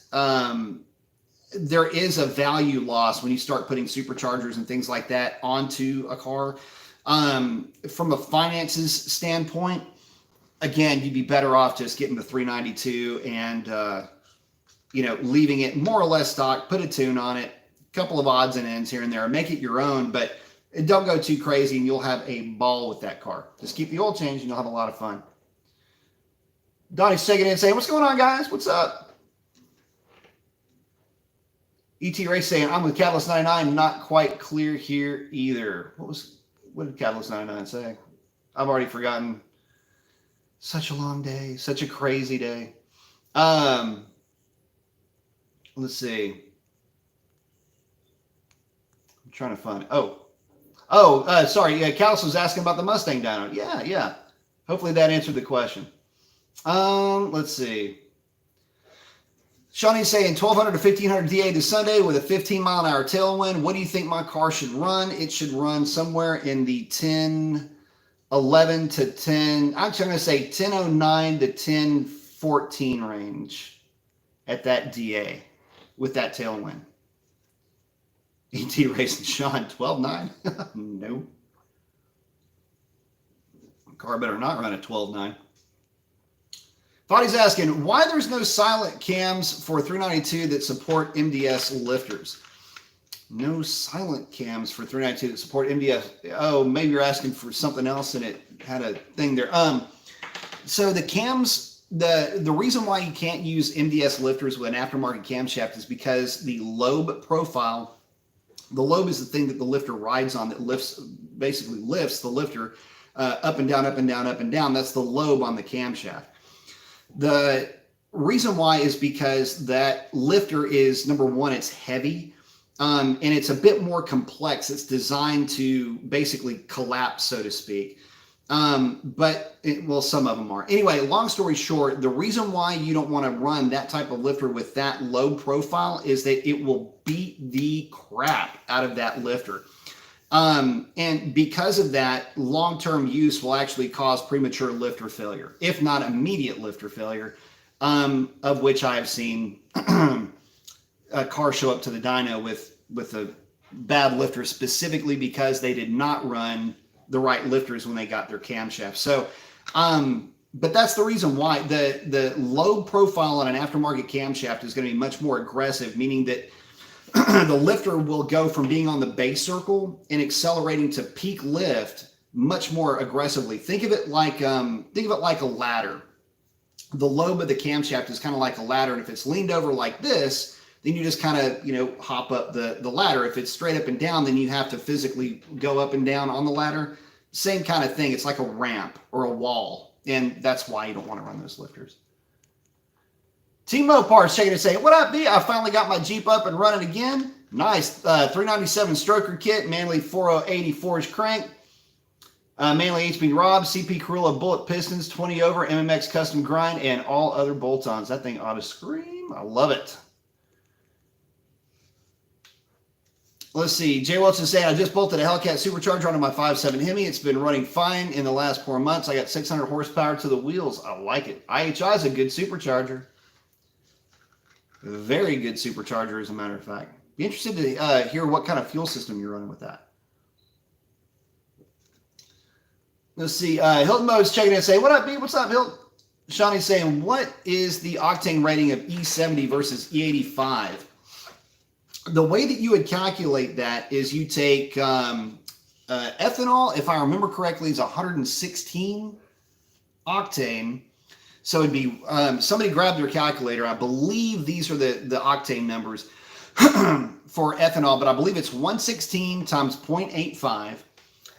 there is a value loss when you start putting superchargers and things like that onto a car. From a finances standpoint, again, you'd be better off just getting the 392 and leaving it more or less stock, put a tune on it, a couple of odds and ends here and there, make it your own. But don't go too crazy and you'll have a ball with that car. Just keep the oil change and you'll have a lot of fun. Donnie's checking in saying, what's going on, guys? What's up? ET Ray saying, I'm with Catalyst 99, not quite clear here either. What did Catalyst 99 say? I've already forgotten. Such a long day, such a crazy day. Let's see. I'm trying to find it. Sorry. Yeah, Catalyst was asking about the Mustang dyno. Yeah. Hopefully that answered the question. Let's see. Shawnee's saying 1200 to 1500 DA this Sunday with a 15-mile-an-hour tailwind. What do you think my car should run? It should run somewhere in the 1011 to 10. Actually, I'm going to say 1009 to 1014 range at that DA with that tailwind. ET Racing Sean 12.9. Nope. Car better not run at 12.9. Body's asking why there's no silent cams for 392 that support MDS lifters. No silent cams for 392 that support MDS. Oh, maybe you're asking for something else and it had a thing there. So the cams, the reason why you can't use MDS lifters with an aftermarket camshaft is because the lobe profile, the lobe is the thing that the lifter rides on that basically lifts the lifter up and down, up and down, up and down. That's the lobe on the camshaft. The reason why is because that lifter is, number one, it's heavy, and it's a bit more complex. It's designed to basically collapse, so to speak. Some of them are. Anyway, long story short, the reason why you don't want to run that type of lifter with that low profile is that it will beat the crap out of that lifter. And because of that, long-term use will actually cause premature lifter failure, if not immediate lifter failure, of which I have seen a car show up to the dyno with a bad lifter specifically because they did not run the right lifters when they got their camshaft. So, but that's the reason why the load profile on an aftermarket camshaft is going to be much more aggressive, meaning that the lifter will go from being on the base circle and accelerating to peak lift much more aggressively. Think of it like a ladder. The lobe of the camshaft is kind of like a ladder, and if it's leaned over like this, then you just kind of hop up the ladder. If it's straight up and down, then you have to physically go up and down on the ladder. Same kind of thing. It's like a ramp or a wall, and that's why you don't want to run those lifters. Team Mopar is checking and saying, what up, B? I finally got my Jeep up and running again. Nice. 397 stroker kit, Manly 4080 forged crank, Manly HB Rob, CP Corolla bullet pistons, 20 over, MMX custom grind, and all other bolt-ons. That thing ought to scream. I love it. Let's see. Jay Wilson saying, I just bolted a Hellcat Supercharger onto my 5.7 Hemi. It's been running fine in the last 4 months. I got 600 horsepower to the wheels. I like it. IHI is a good supercharger. Very good supercharger, as a matter of fact. Be interested to hear what kind of fuel system you're running with that. Let's see. Hilton Mo's checking in and saying, what up, B? What's up, Hilton? Shawnee's saying, what is the octane rating of E70 versus E85? The way that you would calculate that is you take ethanol, if I remember correctly, is 116 octane. So it'd be, somebody grabbed their calculator. I believe these are the octane numbers for ethanol, but I believe it's 116 times 0.85.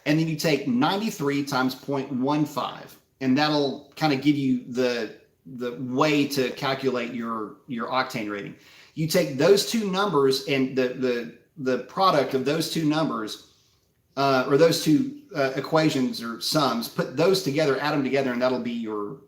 And then you take 93 times 0.15. And that'll kind of give you the way to calculate your octane rating. You take those two numbers and the product of those two numbers, or those two equations or sums, put those together, add them together, and that'll be your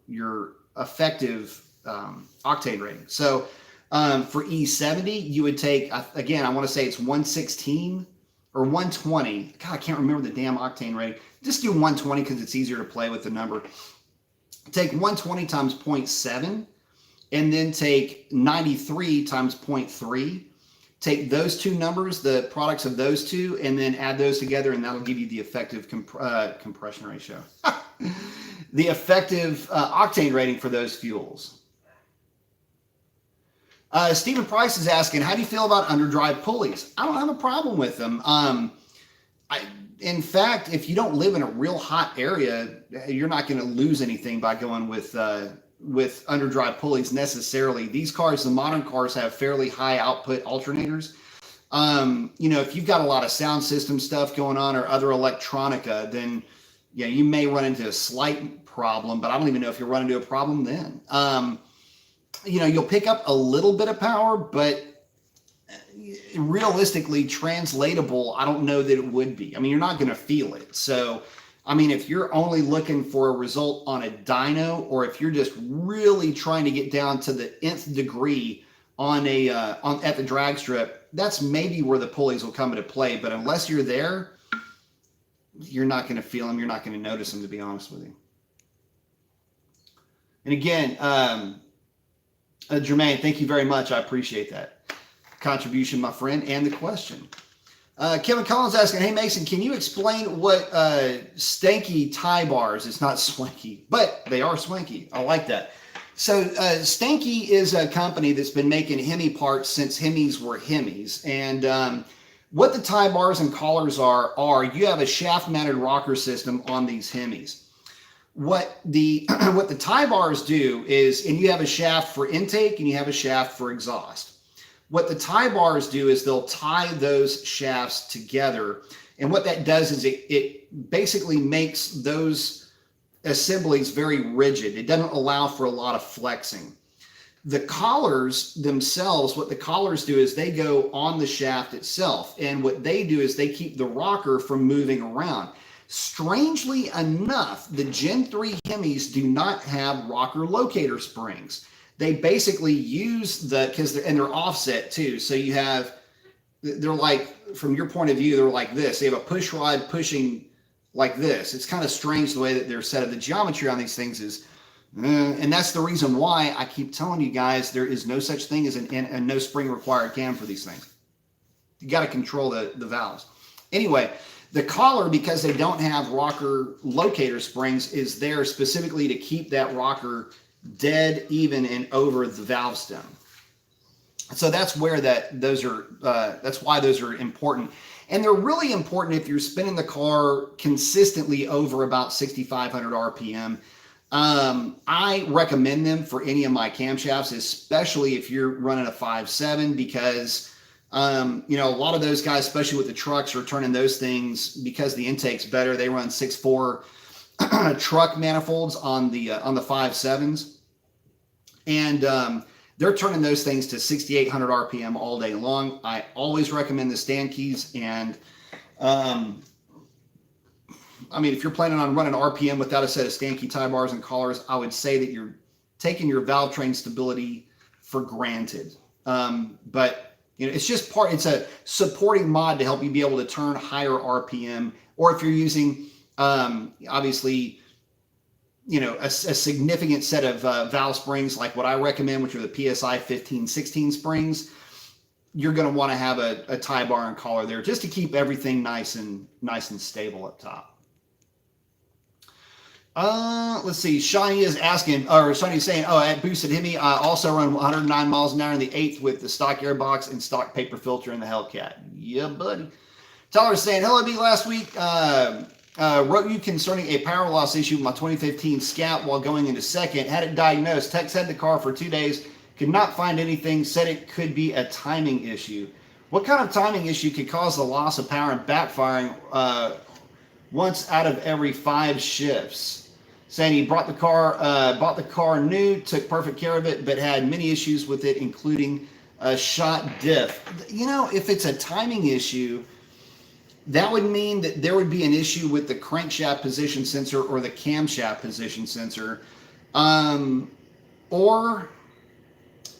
effective octane rating. So for E70, you would take, again, I want to say it's 116 or 120. God, I can't remember the damn octane rating. Just do 120 because it's easier to play with the number. Take 120 times 0.7 and then take 93 times 0.3. Take those two numbers, the products of those two, and then add those together, and that'll give you the effective compression ratio. The effective octane rating for those fuels. Stephen Price is asking, how do you feel about underdrive pulleys? I don't have a problem with them. in fact, if you don't live in a real hot area, you're not going to lose anything by going with underdrive pulleys necessarily. These cars, the modern cars, have fairly high output alternators. If you've got a lot of sound system stuff going on or other electronica, then yeah, you may run into a slight problem, but I don't even know if you'll run into a problem then. You'll pick up a little bit of power, but realistically translatable, I don't know that it would be. I mean, you're not going to feel it. So, I mean, if you're only looking for a result on a dyno, or if you're just really trying to get down to the nth degree on at the drag strip, that's maybe where the pulleys will come into play. But unless you're there, you're not going to feel them. You're not going to notice them, to be honest with you. And again, Jermaine, thank you very much. I appreciate that contribution, my friend, and the question. Kevin Collins asking, hey, Mason, can you explain what stanky tie bars? It's not swanky, but they are swanky. I like that. So Stanky is a company that's been making Hemi parts since Hemis were Hemis. And what the tie bars and collars are you have a shaft-mounted rocker system on these Hemis. What the tie bars do is, and you have a shaft for intake and you have a shaft for exhaust. What the tie bars do is they'll tie those shafts together. And what that does is it basically makes those assemblies very rigid. It doesn't allow for a lot of flexing. The collars themselves, what the collars do is they go on the shaft itself. And what they do is they keep the rocker from moving around. Strangely enough, the Gen 3 Hemis do not have rocker locator springs. They basically use because they're offset too. So they're like, from your point of view, they're like this. They have a push rod pushing like this. It's kind of strange the way that they're set up. The geometry on these things is, and that's the reason why I keep telling you guys there is no such thing as a no spring required cam for these things. You got to control the valves. Anyway, the collar, because they don't have rocker locator springs, is there specifically to keep that rocker dead, even, and over the valve stem. So that's where that's why those are important. And they're really important if you're spinning the car consistently over about 6,500 RPM. I recommend them for any of my camshafts, especially if you're running a 5.7, because a lot of those guys, especially with the trucks, are turning those things, because the intake's better. They run 6.4 truck manifolds on the 5.7s. And they're turning those things to 6,800 RPM all day long. I always recommend the Stankeys. And if you're planning on running RPM without a set of Stankey tie bars and collars, I would say that you're taking your valve train stability for granted. But it's just it's a supporting mod to help you be able to turn higher RPM. Or if you're using, obviously, a significant set of valve springs like what I recommend, which are the PSI 15-16 springs, you're going to want to have a tie bar and collar there just to keep everything nice and stable up top. Let's see. Shawnee is asking, or Shawnee is saying, at Boosted Hemi, I also run 109 miles an hour in the 8th with the stock air box and stock paper filter in the Hellcat. Yeah, buddy. Tyler is saying, hello, B. Last week, wrote you concerning a power loss issue with my 2015 Scout while going into second. Had it diagnosed. Techs had the car for 2 days. Could not find anything. Said it could be a timing issue. What kind of timing issue could cause the loss of power and backfiring once out of every 5 shifts? Saying he bought the car new, took perfect care of it, but had many issues with it, including a shot diff. If it's a timing issue, that would mean that there would be an issue with the crankshaft position sensor or the camshaft position sensor, or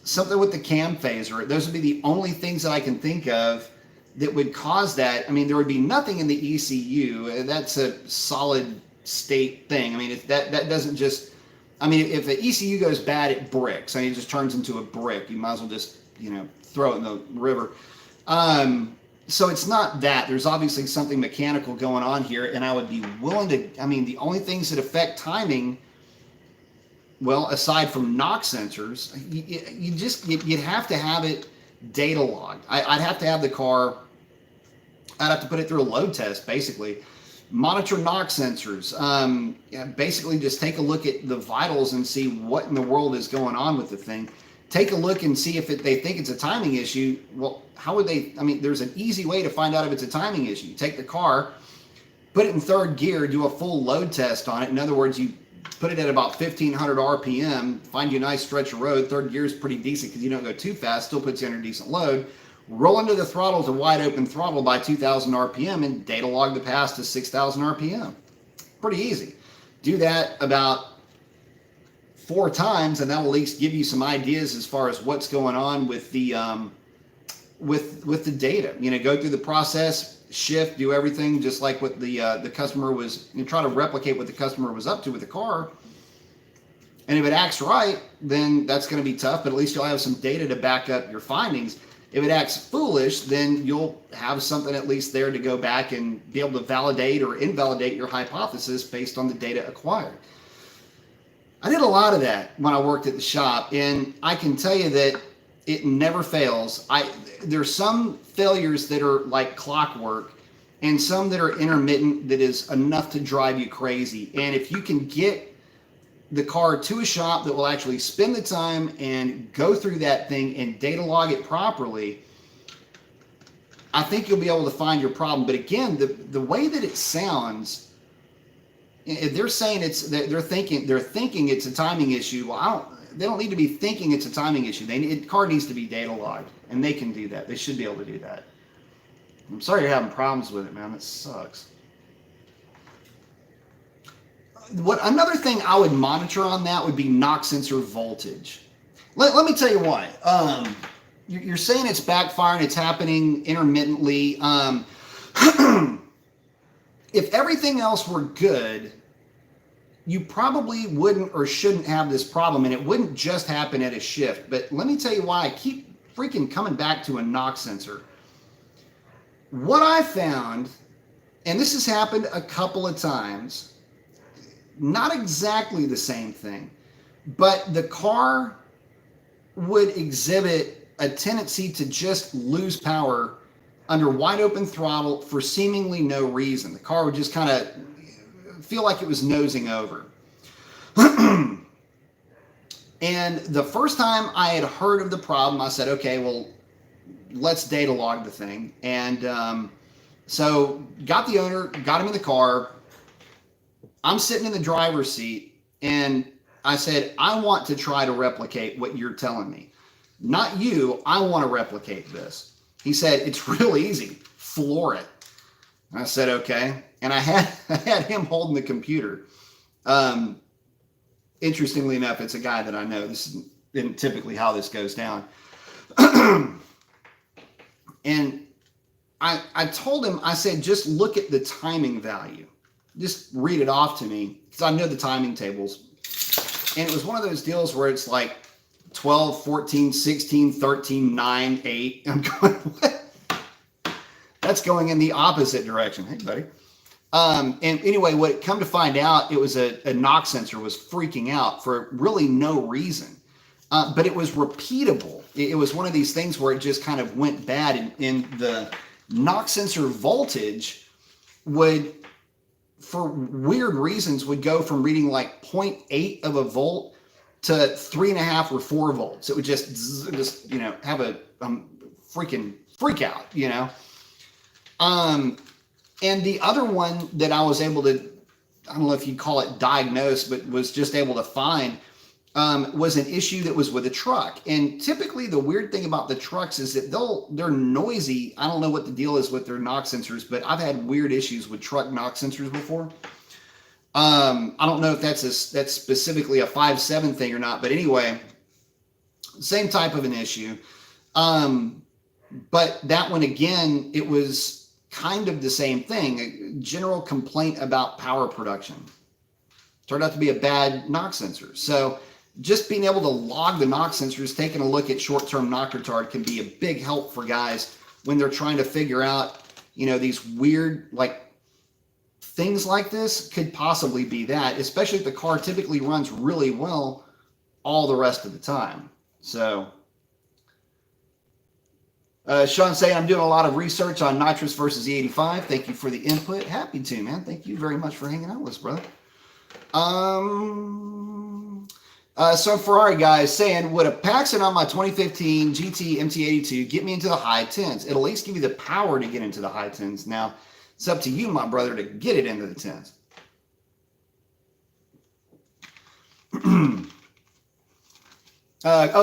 something with the cam phaser. Those would be the only things that I can think of that would cause that. There would be nothing in the ECU. That's a solid state thing. That doesn't just, if the ECU goes bad, it bricks. It just turns into a brick. You might as well just, throw it in the river. So it's not that. There's obviously something mechanical going on here, and I would be willing to, the only things that affect timing, well, aside from knock sensors, you'd have to have it data logged. I'd have to have the car I'd have to put it through a load test, basically. Monitor knock sensors. Basically just take a look at the vitals and see what in the world is going on with the thing. Take a look and see if they think it's a timing issue. Well, how would they? I mean, there's an easy way to find out if it's a timing issue. You take the car, put it in third gear, do a full load test on it. In other words, you put it at about 1,500 RPM, find you a nice stretch of road. Third gear is pretty decent because you don't go too fast, still puts you under decent load. Roll into the throttle to wide open throttle by 2,000 RPM and data log the pass to 6,000 RPM. Pretty easy. Do that about 4 times, and that'll at least give you some ideas as far as what's going on with the with the data. You know, go through the process, shift, do everything just like what the customer was. You try to replicate what the customer was up to with the car. And if it acts right, then that's going to be tough, but at least you'll have some data to back up your findings. If it acts foolish, then you'll have something at least there to go back and be able to validate or invalidate your hypothesis based on the data acquired. I did a lot of that when I worked at the shop, and I can tell you that it never fails. There's some failures that are like clockwork and some that are intermittent that is enough to drive you crazy. And if you can get the car to a shop that will actually spend the time and go through that thing and data log it properly, I think you'll be able to find your problem. But again, the way that it sounds, they're saying they're thinking it's a timing issue. Well, they don't need to be thinking it's a timing issue. The car needs to be data logged, and they can do that. They should be able to do that. I'm sorry you're having problems with it, man. That sucks. Another thing I would monitor on that would be knock sensor voltage. Let me tell you why. You're saying it's backfiring, it's happening intermittently. If everything else were good, you probably wouldn't or shouldn't have this problem, and it wouldn't just happen at a shift. But let me tell you why I keep freaking coming back to a knock sensor. What I found, and this has happened a couple of times, not exactly the same thing, but the car would exhibit a tendency to just lose power under wide open throttle for seemingly no reason. The car would just kind of feel like it was nosing over. And the first time I had heard of the problem, I said, okay, well, let's data log the thing. And so got the owner, got him in the car. I'm sitting in the driver's seat, and I said, I want to try to replicate what you're telling me. Not you, I want to replicate this. He said, it's real easy, floor it. And I said, okay. And I had him holding the computer. Interestingly enough, it's a guy that I know. This isn't typically how this goes down. And I told him, I said, just look at the timing value. Just read it off to me, because I know the timing tables. And it was one of those deals where it's like 12, 14, 16, 13, 9, 8. I'm going, what? That's going in the opposite direction. Hey, buddy. And anyway, what it come to find out, it was a knock sensor was freaking out for really no reason. But it was repeatable. It was one of these things where it just kind of went bad, and the knock sensor voltage would, for weird reasons, would go from reading like 0.8 of a volt to 3.5 or 4 volts. It would just you know, have a freaking freak out, you know. And the other one that I was able to, I don't know if you'd call it diagnose, but was just able to find, was an issue that was with a truck. And typically the weird thing about the trucks is that they're noisy. I don't know what the deal is with their knock sensors, but I've had weird issues with truck knock sensors before. I don't know if that's specifically a 5.7 thing or not, but anyway, same type of an issue. But that one, again, it was kind of the same thing, a general complaint about power production. Turned out to be a bad knock sensor. So just being able to log the knock sensors, taking a look at short-term knock retard can be a big help for guys when they're trying to figure out, you know, these weird, like, things like this could possibly be that, especially if the car typically runs really well all the rest of the time. So Sean saying, I'm doing a lot of research on Nitrous versus the 85. Thank you for the input. Happy to, man. Thank you very much for hanging out with us, brother. So Ferrari guy is saying, would a Paxton on my 2015 GT MT82 get me into the high 10s? It'll at least give you the power to get into the high 10s. Now, it's up to you, my brother, to get it into the 10s.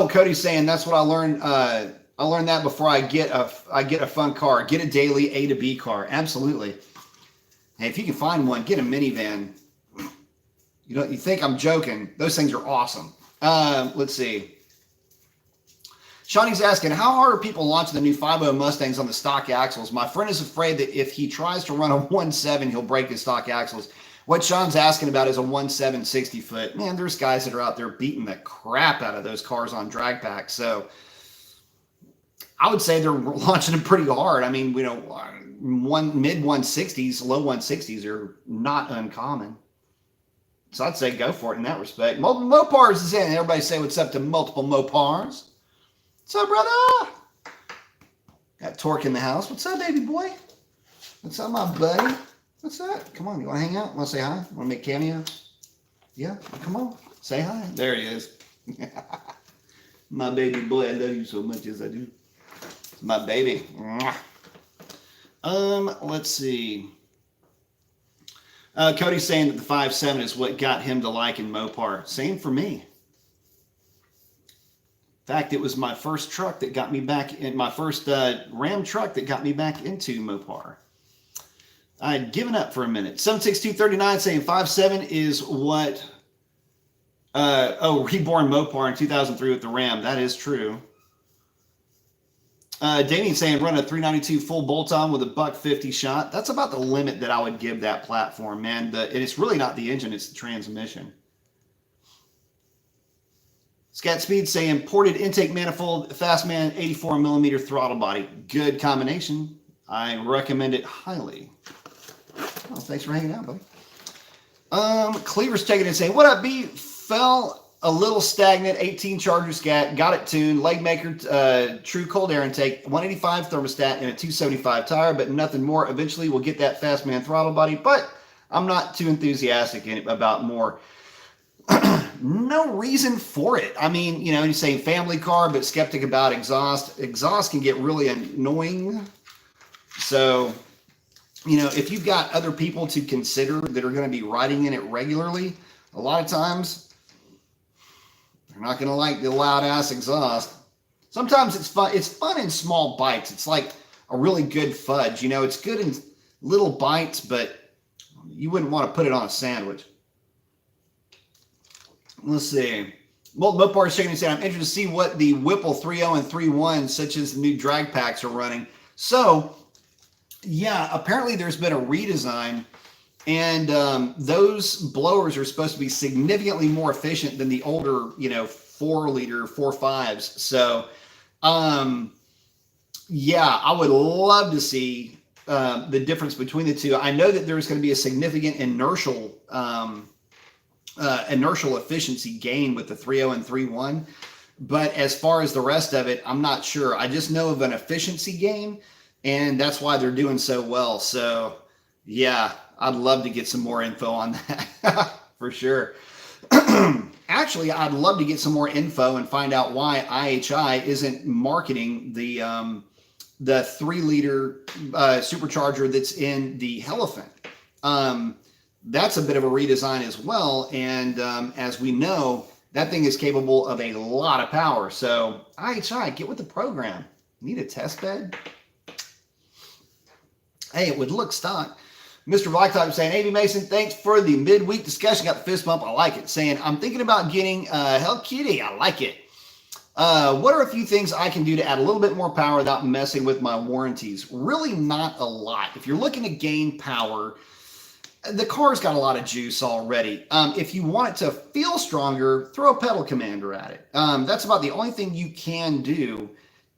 Cody's saying that's what I learned. I learned that before I get a fun car. Get a daily A to B car. Absolutely. Hey, if you can find one, get a minivan. You think I'm joking? Those things are awesome. Let's see. Shawnee's asking, how hard are people launching the new 5.0 Mustangs on the stock axles? My friend is afraid that if he tries to run a 1.7, he'll break his stock axles. What Sean's asking about is a 1.7 60 foot. Man, there's guys that are out there beating the crap out of those cars on drag packs. So I would say they're launching them pretty hard. I mean, mid 160s, low 160s are not uncommon. So I'd say go for it in that respect. Multiple Mopars is in. Everybody say what's up to Multiple Mopars. What's up, brother? Got Torque in the house. What's up, baby boy? What's up, my buddy? What's that? Come on, you want to hang out? Want to say hi? Want to make cameo? Yeah, come on, say hi. There he is. My baby boy, I love you so much as I do. It's my baby. Let's see. Cody's saying that the 5.7 is what got him to liking Mopar. Same for me. In fact, it was my first truck that got me back in my first Ram truck that got me back into Mopar. I had given up for a minute. 76239 saying 5.7 is what reborn Mopar in 2003 with the Ram. That is true. Damien saying run a 392 full bolt-on with a $150 shot. That's about the limit that I would give that platform, man. And it's really not the engine, it's the transmission. Scat Speed saying ported intake manifold, Fastman 84 millimeter throttle body. Good combination. I recommend it highly. Oh, thanks for hanging out, buddy. Cleaver's checking in saying, what up, B? Fell a little stagnant, 18 Charger scat, got it tuned, leg maker, true cold air intake, 185 thermostat, and a 275 tire, but nothing more. Eventually, we'll get that Fastman throttle body, but I'm not too enthusiastic about more. No reason for it. I mean, you say family car, but skeptic about exhaust. Exhaust can get really annoying. So, if you've got other people to consider that are going to be riding in it regularly, a lot of times they're not going to like the loud ass exhaust. Sometimes it's fun. It's fun in small bites. It's like a really good fudge. It's good in little bites, but you wouldn't want to put it on a sandwich. Let's see. Mopar is shaking his head. I'm interested to see what the Whipple 3.0 and 3.1, such as the new drag packs, are running. So, yeah, apparently there's been a redesign, and those blowers are supposed to be significantly more efficient than the older, 4-liter 4.5s. So, yeah, I would love to see the difference between the two. I know that there's going to be a significant inertial efficiency gain with the 3.0 and 3.1, but as far as the rest of it, I'm not sure. I just know of an efficiency gain, and that's why they're doing so well. So yeah, I'd love to get some more info on that for sure. Actually, I'd love to get some more info and find out why IHI isn't marketing the 3-liter supercharger that's in the Elephant. That's a bit of a redesign as well. And as we know, that thing is capable of a lot of power. So IHI, get with the program. Need a test bed? Hey, it would look stock. Mr. Blacktop saying, Amy Mason, thanks for the midweek discussion. Got the fist bump. I like it. Saying, I'm thinking about getting Hell Kitty. I like it. What are a few things I can do to add a little bit more power without messing with my warranties? Really not a lot. If you're looking to gain power, the car's got a lot of juice already. If you want it to feel stronger, throw a pedal commander at it. That's about the only thing you can do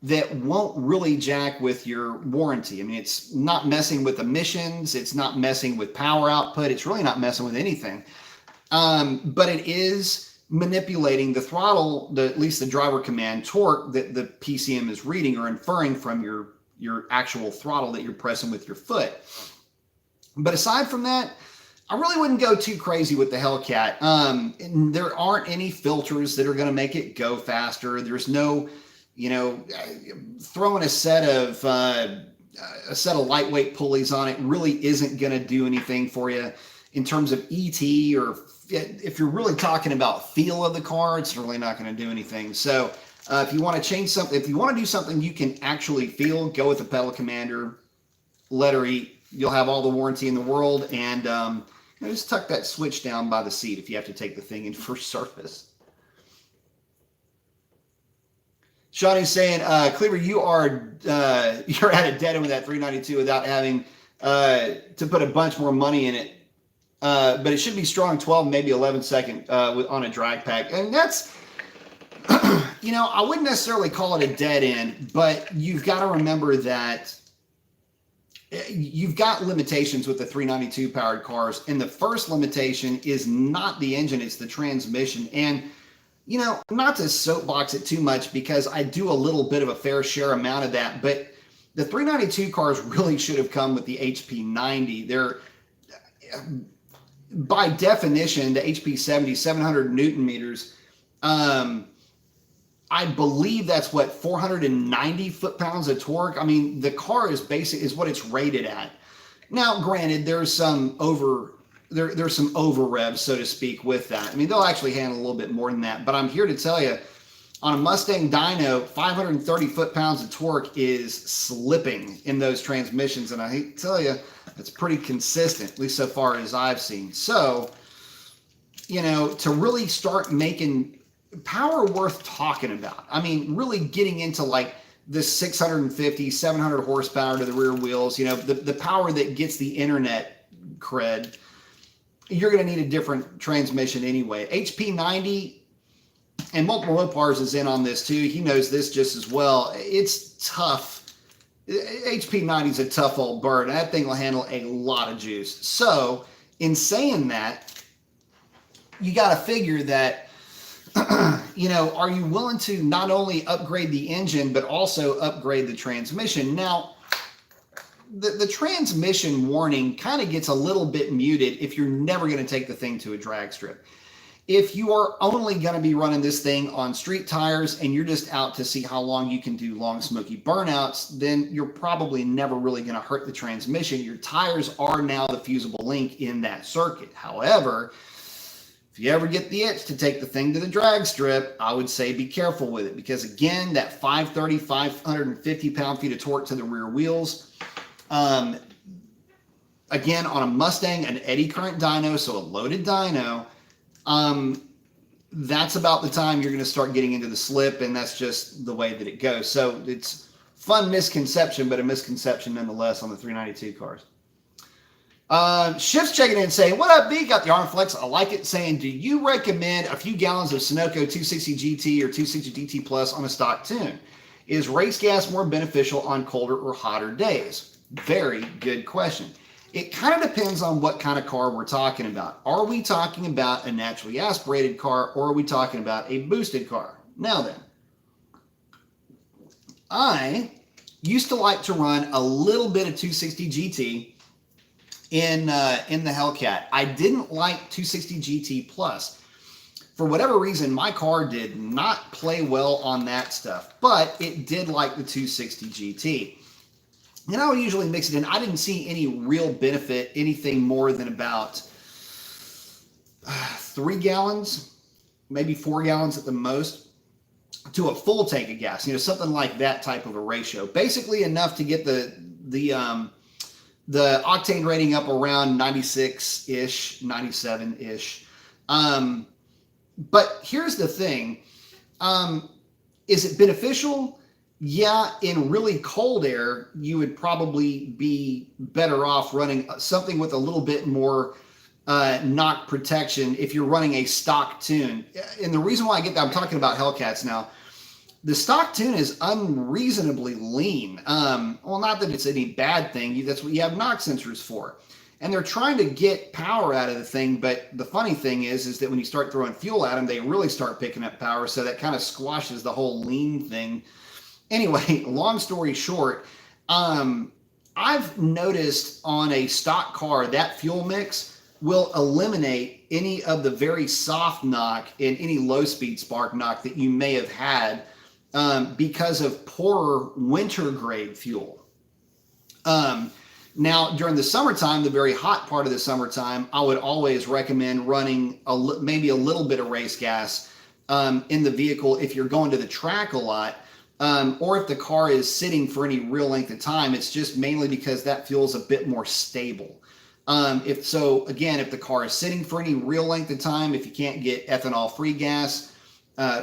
that won't really jack with your warranty. I mean, it's not messing with emissions. It's not messing with power output. It's really not messing with anything. But it is manipulating the throttle, at least the driver command torque that the PCM is reading or inferring from your actual throttle that you're pressing with your foot. But aside from that, I really wouldn't go too crazy with the Hellcat. There aren't any filters that are going to make it go faster. There's no, throwing a set of lightweight pulleys on it really isn't going to do anything for you in terms of ET, or if you're really talking about feel of the car, it's really not going to do anything. So if you want to change something, if you want to do something you can actually feel, go with the pedal commander, let her eat. You'll have all the warranty in the world, and just tuck that switch down by the seat if you have to take the thing in for service. Shawnee's saying, Cleaver, you're at a dead end with that 392 without having to put a bunch more money in it. But it should be strong 12, maybe 11 second on a drag pack. And that's, I wouldn't necessarily call it a dead end, but you've got to remember that you've got limitations with the 392 powered cars. And the first limitation is not the engine, it's the transmission. And, not to soapbox it too much because I do a little bit of a fair share amount of that, but the 392 cars really should have come with the HP 90. They're, by definition, the HP 70, 700 Newton meters, I believe that's what, 490 foot-pounds of torque. I mean, the car is what it's rated at. Now, granted, there's some there's some over revs, so to speak, with that. I mean, they'll actually handle a little bit more than that. But I'm here to tell you, on a Mustang dyno, 530 foot-pounds of torque is slipping in those transmissions. And I hate to tell you, it's pretty consistent, at least so far as I've seen. So, to really start making power worth talking about, I mean, really getting into like the 650, 700 horsepower to the rear wheels, the power that gets the internet cred, you're going to need a different transmission anyway. HP 90 and multiple Mopars is in on this too. He knows this just as well. It's tough. HP 90 is a tough old bird. That thing will handle a lot of juice. So in saying that, you got to figure that, are you willing to not only upgrade the engine, but also upgrade the transmission? Now, the transmission warning kind of gets a little bit muted if you're never going to take the thing to a drag strip. If you are only going to be running this thing on street tires and you're just out to see how long you can do long smoky burnouts, then you're probably never really going to hurt the transmission. Your tires are now the fusible link in that circuit. However, if you ever get the itch to take the thing to the drag strip, I would say be careful with it, because again, that 530, 550 pound-feet of torque to the rear wheels, again, on a Mustang, an eddy current dyno, so a loaded dyno, that's about the time you're going to start getting into the slip, and that's just the way that it goes. So it's fun misconception, but a misconception nonetheless on the 392 cars. Shift's checking in saying, what up, B? Got the arm flex. I like it. Saying, do you recommend a few gallons of Sunoco 260 GT or 260 GT Plus on a stock tune? Is race gas more beneficial on colder or hotter days? Very good question. It kind of depends on what kind of car we're talking about. Are we talking about a naturally aspirated car, or are we talking about a boosted car? Now then, I used to like to run a little bit of 260 GT in the Hellcat. I didn't like 260 GT Plus. For whatever reason, my car did not play well on that stuff, but it did like the 260 GT. And I would usually mix it in. I didn't see any real benefit, anything more than about 3 gallons, maybe 4 gallons at the most, to a full tank of gas. Something like that type of a ratio. Basically enough to get the octane rating up around 96-ish, 97-ish. But here's the thing. Is it beneficial? Yeah, in really cold air, you would probably be better off running something with a little bit more knock protection if you're running a stock tune. And the reason why I get that, I'm talking about Hellcats now. The stock tune is unreasonably lean. Well, not that it's any bad thing. That's what you have knock sensors for. and they're trying to get power out of the thing. But the funny thing is that when you start throwing fuel at them, they really start picking up power. So that kind of squashes the whole lean thing. Anyway, long story short, I've noticed on a stock car that fuel mix will eliminate any of the very soft knock and any low-speed spark knock that you may have had because of poorer winter grade fuel. Now, during the summertime, the very hot part of the summertime, I would always recommend running maybe a little bit of race gas in the vehicle if you're going to the track a lot, or if the car is sitting for any real length of time. It's just mainly because that fuel is a bit more stable. If the car is sitting for any real length of time, if you can't get ethanol-free gas,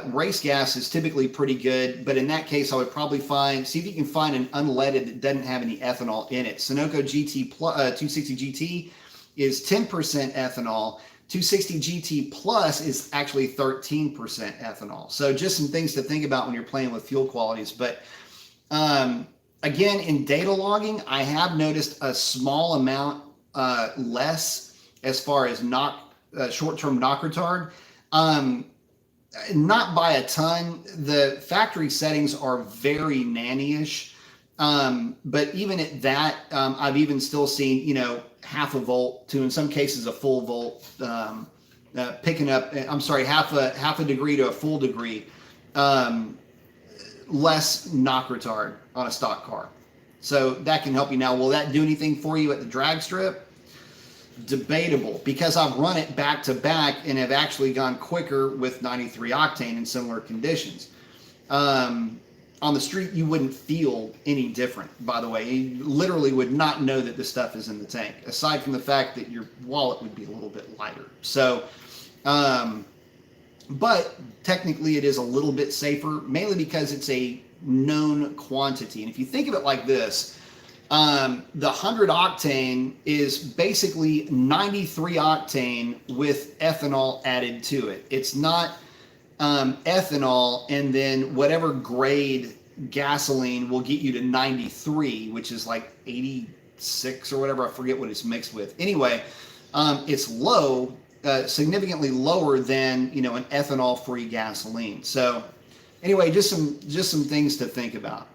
race gas is typically pretty good, but in that case, I would probably see if you can find an unleaded that doesn't have any ethanol in it. Sunoco GT 260 GT is 10% ethanol. 260 GT Plus is actually 13% ethanol. So just some things to think about when you're playing with fuel qualities. But again, in data logging, I have noticed a small amount less as far as short-term knock retard. Not by a ton. The factory settings are very nanny-ish, but even at that, I've even still seen, half a volt to, in some cases, a full volt, picking up, half a degree to a full degree, less knock retard on a stock car. So that can help you. Now, will that do anything for you at the drag strip? Debatable, because I've run it back to back and have actually gone quicker with 93 octane in similar conditions. On the street, you wouldn't feel any different, by the way. You literally would not know that this stuff is in the tank, aside from the fact that your wallet would be a little bit lighter. So, but technically it is a little bit safer, mainly because it's a known quantity. And if you think of it like this, the 100 octane is basically 93 octane with ethanol added to it. It's not ethanol and then whatever grade gasoline will get you to 93, which is like 86 or whatever. I forget what it's mixed with. Anyway, it's low, significantly lower than an ethanol-free gasoline. So anyway, just some things to think about.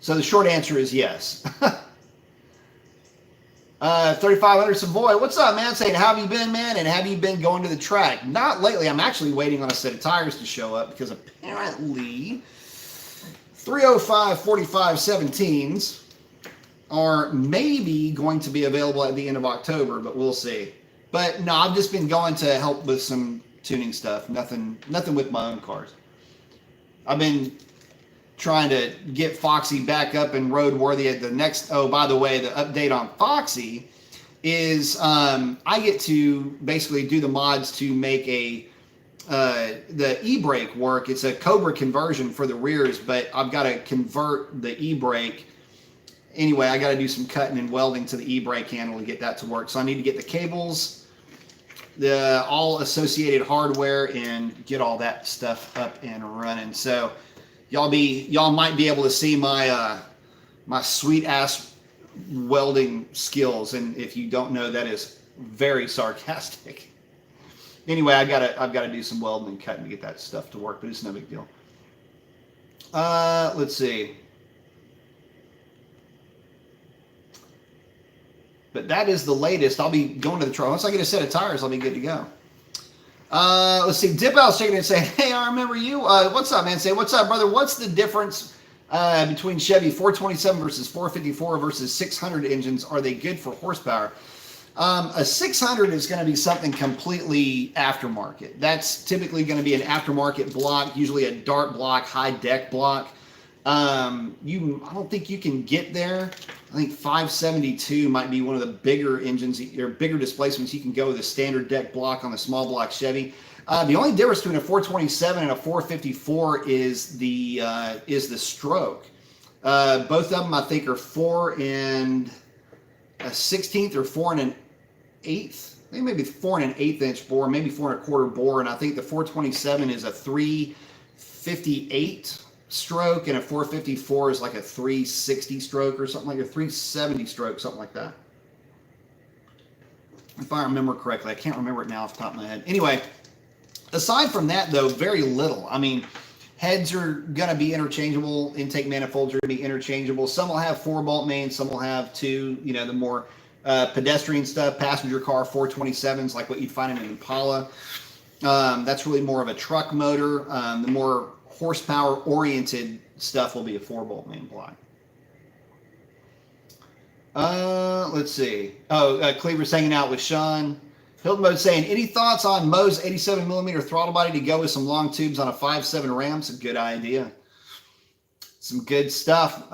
So the short answer is yes. 3500 Savoy, what's up, man? Saying, how have you been, man? And have you been going to the track? Not lately. I'm actually waiting on a set of tires to show up because apparently 305 45 17s are maybe going to be available at the end of October, but we'll see. But no, I've just been going to help with some tuning stuff. Nothing with my own cars. I've been trying to get Foxy back up and roadworthy at the next. Oh, by the way, the update on Foxy is I get to basically do the mods to make the e-brake work. It's a Cobra conversion for the rears, but I've got to convert the e-brake. Anyway, I got to do some cutting and welding to the e-brake handle to get that to work. So I need to get the cables, the all associated hardware, and get all that stuff up and running. So y'all might be able to see my my sweet ass welding skills, and if you don't know, that is very sarcastic. Anyway, I've got to do some welding and cutting to get that stuff to work, but it's no big deal. Let's see. But that is the latest. I'll be going to the truck. Once I get a set of tires, I'll be good to go. Let's see. Dip Out's checking in and saying, hey, I remember you. What's up, man? Say, what's up, brother? What's the difference between Chevy 427 versus 454 versus 600 engines? Are they good for horsepower? A 600 is going to be something completely aftermarket. That's typically going to be an aftermarket block, usually a dart block, high deck block. I don't think you can get there. I think 572 might be one of the bigger engines or bigger displacements. You can go with a standard deck block on the small block Chevy. The only difference between a 427 and a 454 is the stroke. Both of them, I think, are 4 and a 16th or 4 and an 8th. I think maybe 4 and an 1/8 inch bore, maybe 4 and a quarter bore, and I think the 427 is a 358 stroke, and a 454 is like a 360 stroke or something, like a 370 stroke, something like that. if I remember correctly. I can't remember it now off the top of my head. Anyway, aside from that, though, very little. I mean, heads are going to be interchangeable. Intake manifolds are going to be interchangeable. Some will have 4-bolt mains. Some will have 2, you know, the more pedestrian stuff, passenger car 427s, like what you'd find in an Impala. That's really more of a truck motor. The more horsepower-oriented stuff will be a 4-bolt main block. Let's see. Cleaver's hanging out with Sean. Hilton Mode saying, any thoughts on Mo's 87mm throttle body to go with some long tubes on a 5.7 Ram? It's a good idea. Some good stuff,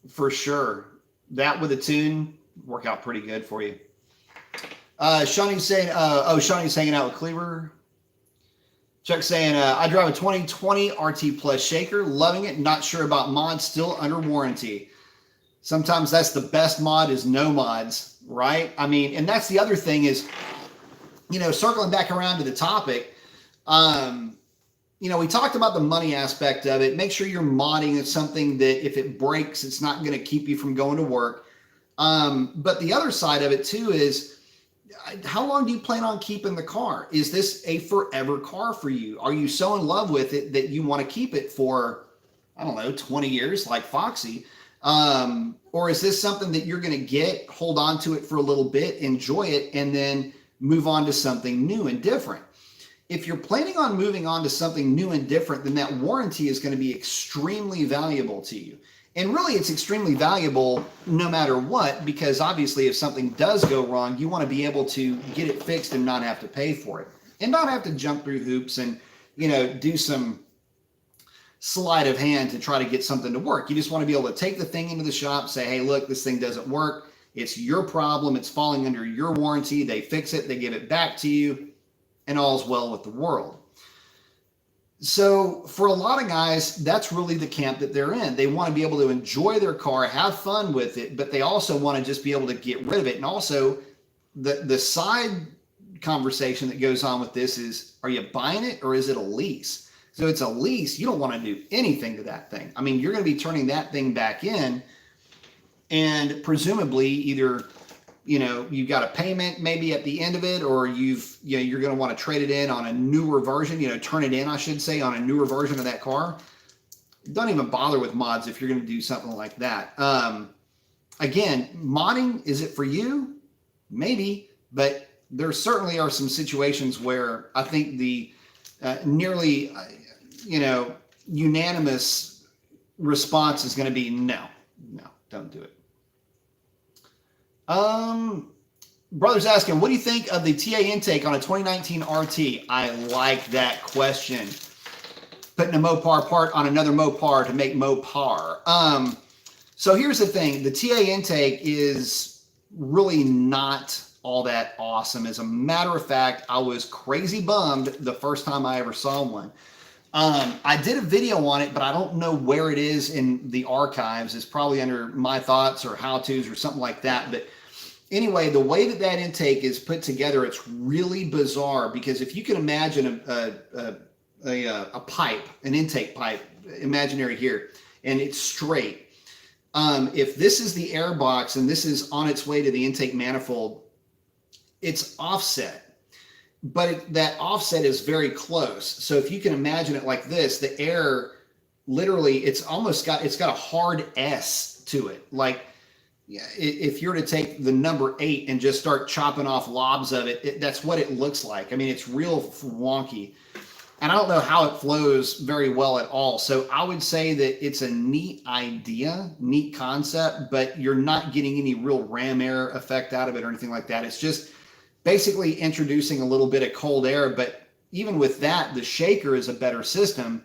for sure. That with a tune, work out pretty good for you. Shawnee's saying, Shawnee's hanging out with Cleaver. Chuck saying, I drive a 2020 RT Plus shaker, loving it, not sure about mods, still under warranty. Sometimes that's the best mod is no mods, right? I mean, and that's the other thing is, you know, circling back around to the topic, you know, we talked about the money aspect of it. Make sure you're modding is something that if it breaks, it's not going to keep you from going to work. But the other side of it too is, how long do you plan on keeping the car? Is this a forever car for you? Are you so in love with it that you want to keep it for, I don't know, 20 years like Foxy? Or is this something that you're going to get, hold on to it for a little bit, enjoy it, and then move on to something new and different? If you're planning on moving on to something new and different, then that warranty is going to be extremely valuable to you. And really, it's extremely valuable no matter what, because obviously if something does go wrong, you want to be able to get it fixed and not have to pay for it. And not have to jump through hoops and, you know, do some sleight of hand to try to get something to work. You just want to be able to take the thing into the shop, say, hey, look, this thing doesn't work. It's your problem. It's falling under your warranty. They fix it. They give it back to you, and all's well with the world. So for a lot of guys, that's really the camp that they're in. They want to be able to enjoy their car, have fun with it, but they also want to just be able to get rid of it. And also the side conversation that goes on with this is, are you buying it or is it a lease? So it's a lease. You don't want to do anything to that thing. I mean, you're going to be turning that thing back in, and presumably either, you know, you've got a payment maybe at the end of it, or you're going to want to trade it in on a newer version, you know, turn it in, I should say, on a newer version of that car. Don't even bother with mods if you're going to do something like that. Again, modding, is it for you? Maybe, but there certainly are some situations where I think the nearly, you know, unanimous response is going to be no, don't do it. Brother's asking, what do you think of the TA intake on a 2019 RT? I like that question. Putting a Mopar part on another Mopar to make Mopar. So here's the thing. The TA intake is really not all that awesome. As a matter of fact, I was crazy bummed the first time I ever saw one. I did a video on it, but I don't know where it is in the archives. It's probably under my thoughts or how-tos or something like that. But anyway, the way that that intake is put together, it's really bizarre, because if you can imagine a pipe, an intake pipe, imaginary here, and it's straight. If this is the air box and this is on its way to the intake manifold, it's offset. But that offset is very close. So if you can imagine it like this, the air literally, it's got a hard S to it. Like if you're to take the number 8 and just start chopping off lobs of it, that's what it looks like. I mean, it's real wonky. And I don't know how it flows very well at all. So I would say that it's a neat idea, neat concept, but you're not getting any real ram air effect out of it or anything like that. It's just basically introducing a little bit of cold air. But even with that, the shaker is a better system,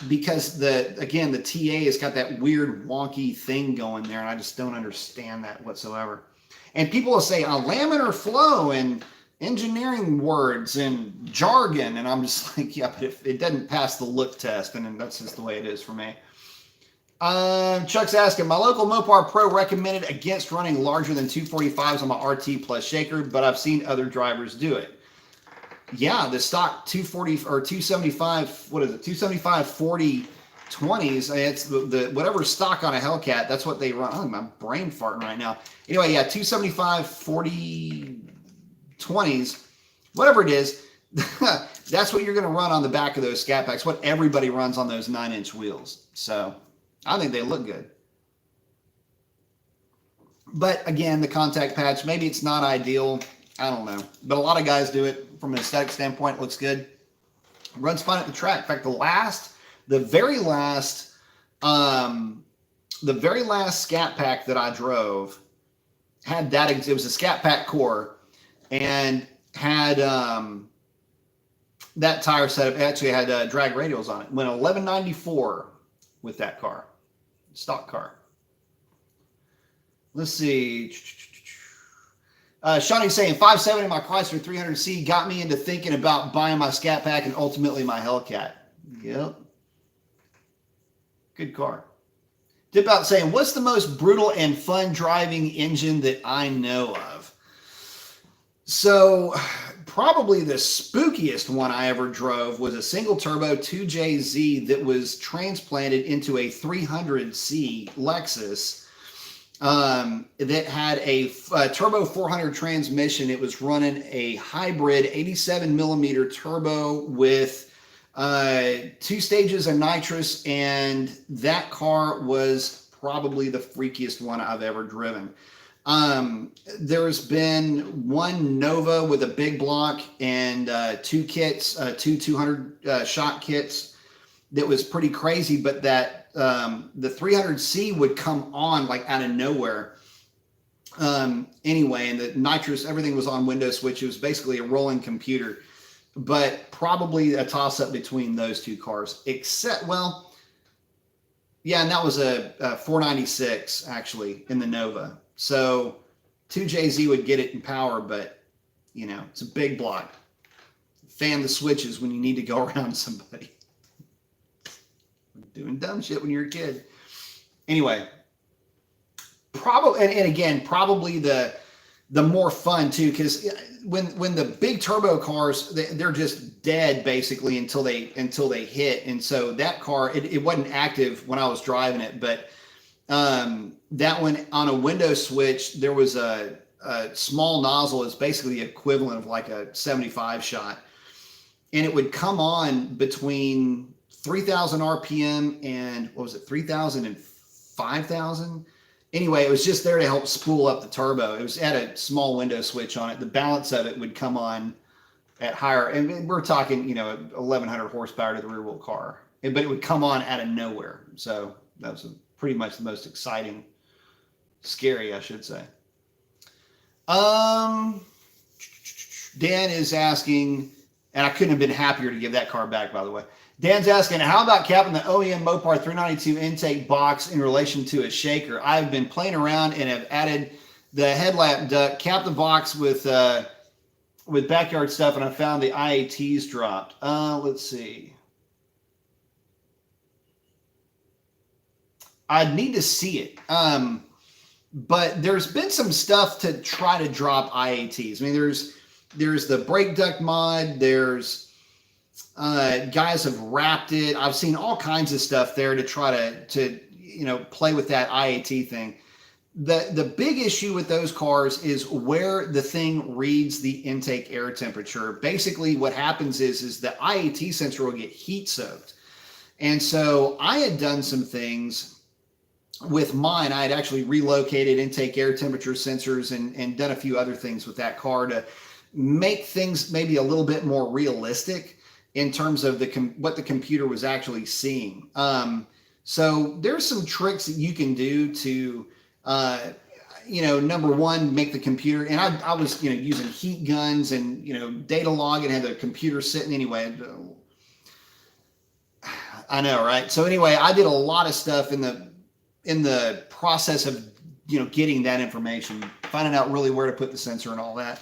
because the TA has got that weird wonky thing going there, and I just don't understand that whatsoever. And people will say laminar flow and engineering words and jargon, and I'm just like, yeah, but if it doesn't pass the look test, and that's just the way it is for me. Chuck's asking, my local Mopar Pro recommended against running larger than 245s on my RT Plus shaker, but I've seen other drivers do it. Yeah, the stock 240 or 275, what is it, 275 40 20s. It's the whatever stock on a Hellcat, that's what they run. Oh, my brain farting right now. Anyway, yeah, 275 40 20s, whatever it is. That's what you're going to run on the back of those Scat Packs. What everybody runs on those 9-inch wheels. So I think they look good. But again, the contact patch, maybe it's not ideal. I don't know. But a lot of guys do it from an aesthetic standpoint. It looks good. Runs fine at the track. In fact, the very last Scat Pack that I drove had that. It was a Scat Pack core and had that tire setup. It actually had drag radials on it. Went 1194 with that car, stock car. Let's see. Shawnee's saying 570 my Chrysler 300C got me into thinking about buying my Scat Pack and ultimately my Hellcat. Yep. Good car. Dip Out saying, what's the most brutal and fun driving engine that I know of? So probably the spookiest one I ever drove was a single turbo 2JZ that was transplanted into a 300C Lexus. That had a turbo 400 transmission. It was running a hybrid 87 millimeter turbo with 2 stages of nitrous, and that car was probably the freakiest one I've ever driven. There's been one Nova with a big block and 2 kits, 200 shot kits that was pretty crazy, but that the 300C would come on like out of nowhere. Anyway, and the nitrous, everything was on window switch. It was basically a rolling computer, but probably a toss up between those two cars, except, well, yeah. And that was a 496 actually in the Nova. So 2JZ would get it in power, but you know, it's a big block. Fan the switches when you need to go around somebody. Doing dumb shit when you're a kid. Anyway, probably, and again, probably the more fun too, because when the big turbo cars, they're just dead basically until they hit. And so that car, it wasn't active when I was driving it, but that one on a window switch, there was a small nozzle. It's basically the equivalent of like a 75 shot, and it would come on between 3,000 RPM and what was it, 3,000 and 5,000? Anyway, it was just there to help spool up the turbo. It was had a small window switch on it. The balance of it would come on at higher, and we're talking, you know, 1,100 horsepower to the rear wheel car, but it would come on out of nowhere. So that was pretty much the most exciting, scary, I should say. Dan is asking, and I couldn't have been happier to give that car back, by the way. Dan's asking, how about capping the OEM Mopar 392 intake box in relation to a shaker? I've been playing around and have added the headlamp duct, capped the box with backyard stuff, and I found the IATs dropped. Let's see. I'd need to see it. But there's been some stuff to try to drop IATs. I mean, there's the brake duct mod. There's guys have wrapped it. I've seen all kinds of stuff there to try to you know, play with that IAT thing. The big issue with those cars is where the thing reads the intake air temperature. Basically what happens is the IAT sensor will get heat soaked. And so I had done some things with mine. I had actually relocated intake air temperature sensors and done a few other things with that car to make things maybe a little bit more realistic in terms of what the computer was actually seeing. So there's some tricks that you can do to, you know, number one, make the computer, and I was, you know, using heat guns and, you know, data log and had the computer sitting anyway. I know, right? So anyway, I did a lot of stuff in the process of, you know, getting that information, finding out really where to put the sensor and all that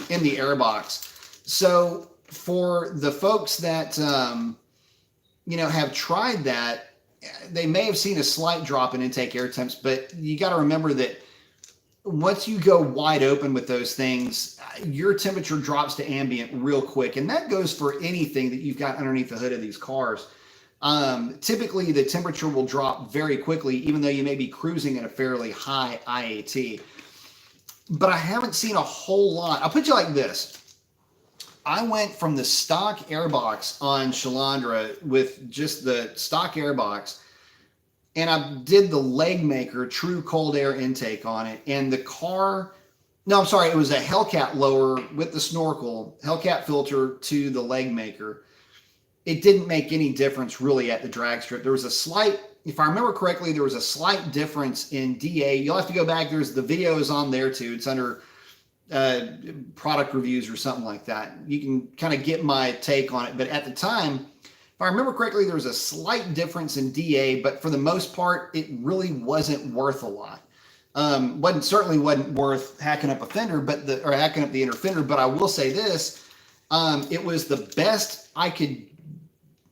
in the airbox. So for the folks that, you know, have tried that, they may have seen a slight drop in intake air temps, but you got to remember that once you go wide open with those things, your temperature drops to ambient real quick. And that goes for anything that you've got underneath the hood of these cars. Typically the temperature will drop very quickly, even though you may be cruising at a fairly high IAT. But I haven't seen a whole lot. I'll put you like this. I went from the stock air box on Shalandra with just the stock air box, and I did the leg maker true cold air intake on it. And the car, no, I'm sorry, it was a Hellcat lower with the snorkel, Hellcat filter to the leg maker. It didn't make any difference really at the drag strip. There was a slight, if I remember correctly, there was a slight difference in DA. You'll have to go back. There's the video is on there too. It's under product reviews or something like that. You can kind of get my take on it. But at the time, if I remember correctly, there was a slight difference in DA, but for the most part, it really wasn't worth a lot. Certainly wasn't worth hacking up a fender, or hacking up the inner fender. But I will say this: it was the best I could.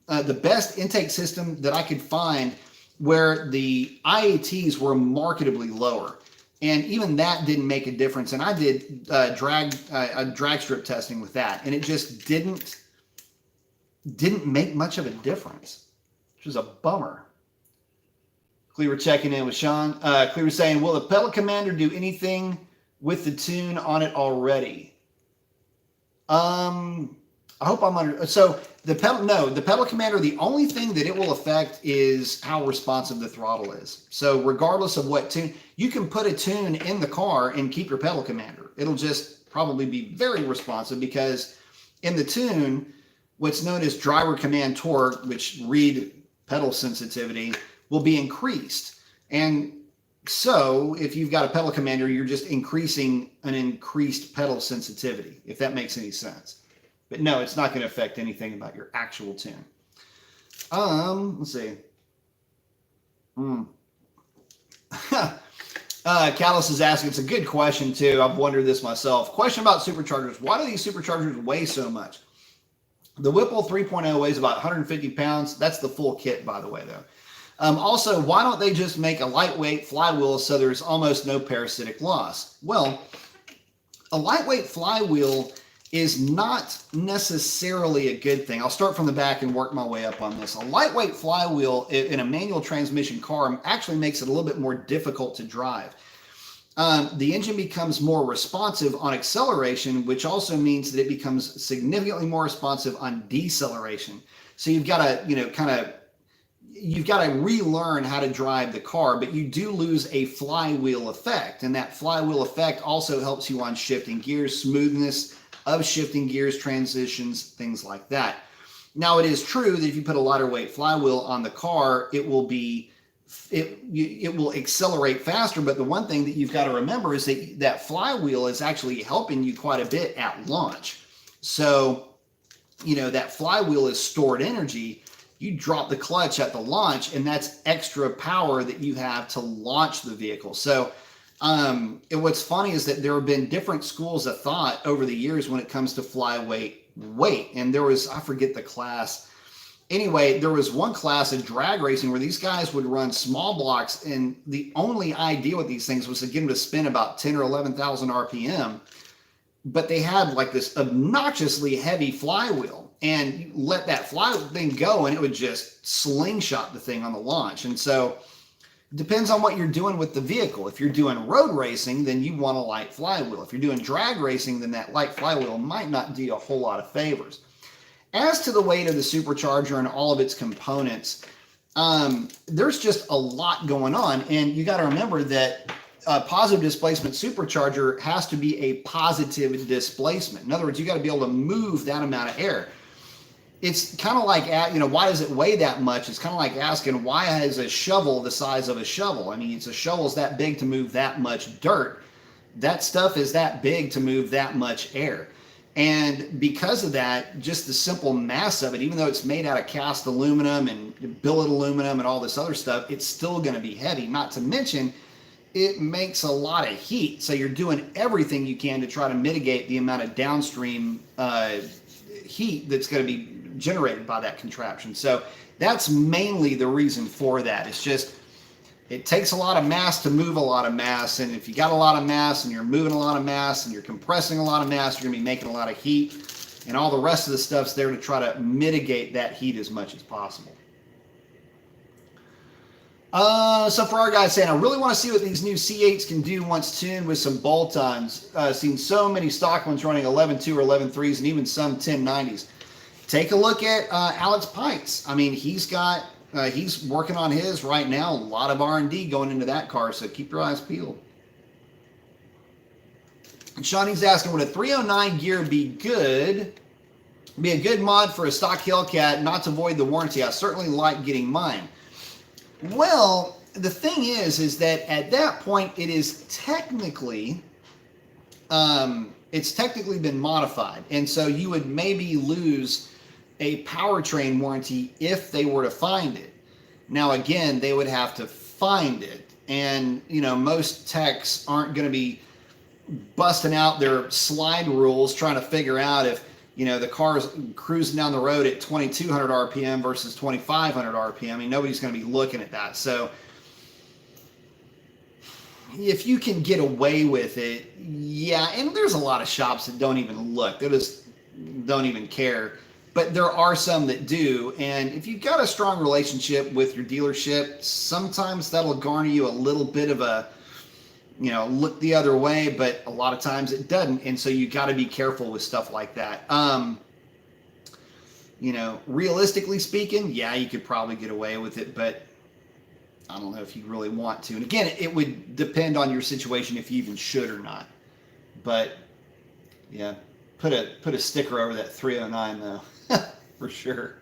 The best intake system that I could find where the IATs were markedly lower. And even that didn't make a difference. And I did drag strip testing with that, and it just didn't make much of a difference, which was a bummer. Cleaver checking in with Sean. Cleaver saying, will the pedal commander do anything with the tune on it already? I hope I'm under. So the pedal commander, the only thing that it will affect is how responsive the throttle is. So regardless of what tune, you can put a tune in the car and keep your pedal commander. It'll just probably be very responsive, because in the tune, what's known as driver command torque, which read pedal sensitivity, will be increased. And so if you've got a pedal commander, you're just increasing an increased pedal sensitivity, if that makes any sense. But no, it's not going to affect anything about your actual tune. Let's see. Callus is asking, it's a good question too. I've wondered this myself. Question about superchargers. Why do these superchargers weigh so much? The Whipple 3.0 weighs about 150 pounds. That's the full kit, by the way, though. Also, why don't they just make a lightweight flywheel so there's almost no parasitic loss? Well, a lightweight flywheel is not necessarily a good thing. I'll start from the back and work my way up on this. A lightweight flywheel in a manual transmission car actually makes it a little bit more difficult to drive. The engine becomes more responsive on acceleration, which also means that it becomes significantly more responsive on deceleration. So you've got to, you've got to relearn how to drive the car, but you do lose a flywheel effect. And that flywheel effect also helps you on shifting gears, smoothness of shifting gears, transitions, things like that. Now, it is true that if you put a lighter weight flywheel on the car, it will accelerate faster. But the one thing that you've got to remember is that that flywheel is actually helping you quite a bit at launch. So, that flywheel is stored energy. You drop the clutch at the launch, and that's extra power that you have to launch the vehicle. So, what's funny is that there have been different schools of thought over the years when it comes to flyweight weight. And there was, I forget the class. Anyway, there was one class in drag racing where these guys would run small blocks, and the only idea with these things was to get them to spin about 10 or 11,000 RPM. But they had like this obnoxiously heavy flywheel, and you let that flywheel thing go and it would just slingshot the thing on the launch. And so it depends on what you're doing with the vehicle. If you're doing road racing, then you want a light flywheel. If you're doing drag racing, then that light flywheel might not do a whole lot of favors. As to the weight of the supercharger and all of its components, there's just a lot going on. And you got to remember that a positive displacement supercharger has to be a positive displacement. In other words, you got to be able to move that amount of air. It's kind of like, why does it weigh that much? It's kind of like asking, why is a shovel the size of a shovel? I mean, a shovel's that big to move that much dirt. That stuff is that big to move that much air. And because of that, just the simple mass of it, even though it's made out of cast aluminum and billet aluminum and all this other stuff, it's still going to be heavy. Not to mention, it makes a lot of heat. So you're doing everything you can to try to mitigate the amount of downstream heat that's going to be generated by that contraption. So that's mainly the reason for that. It's just, it takes a lot of mass to move a lot of mass. And if you got a lot of mass and you're moving a lot of mass and you're compressing a lot of mass, you're going to be making a lot of heat, and all the rest of the stuff's there to try to mitigate that heat as much as possible. So for our guys saying, I really want to see what these new C8s can do once tuned with some bolt-ons. Seen so many stock ones running 11.2 or 11.3s and even some 1090s. Take a look at Alex Pints. I mean, he's working on his right now. A lot of R&D going into that car, so keep your eyes peeled. And Shawnee's asking, would a 309 gear be good? Be a good mod for a stock Hellcat, not to void the warranty? I certainly like getting mine. Well, the thing is that at that point it is technically, it's technically been modified, and so you would maybe lose a powertrain warranty if they were to find it. Now, again, they would have to find it, and you know, most techs aren't going to be busting out their slide rules trying to figure out if, you know, the car is cruising down the road at 2,200 RPM versus 2,500 RPM. I mean, nobody's going to be looking at that. So if you can get away with it, yeah. And there's a lot of shops that don't even look. They just don't even care. But there are some that do. And if you've got a strong relationship with your dealership, sometimes that'll garner you a little bit of a, you know, look the other way, but a lot of times it doesn't. And so you got to be careful with stuff like that. You know, realistically speaking, yeah, you could probably get away with it, but I don't know if you really want to. And again, it would depend on your situation if you even should or not. But yeah, put a sticker over that 309 though, for sure.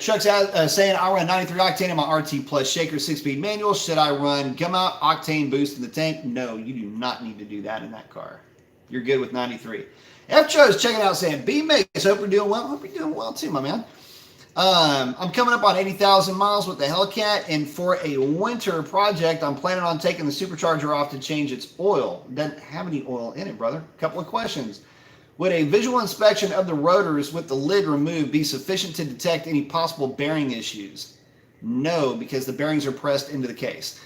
Chuck's saying, I run 93 octane in my RT Plus Shaker 6-speed manual. Should I run gum out octane boost in the tank? No, you do not need to do that in that car. You're good with 93. F-Cho's checking out saying, B-Mace, hope you're doing well. Hope you're doing well too, my man. I'm coming up on 80,000 miles with the Hellcat, and for a winter project, I'm planning on taking the Supercharger off to change its oil. It doesn't have any oil in it, brother. Couple of questions. Would a visual inspection of the rotors with the lid removed be sufficient to detect any possible bearing issues? No, because the bearings are pressed into the case.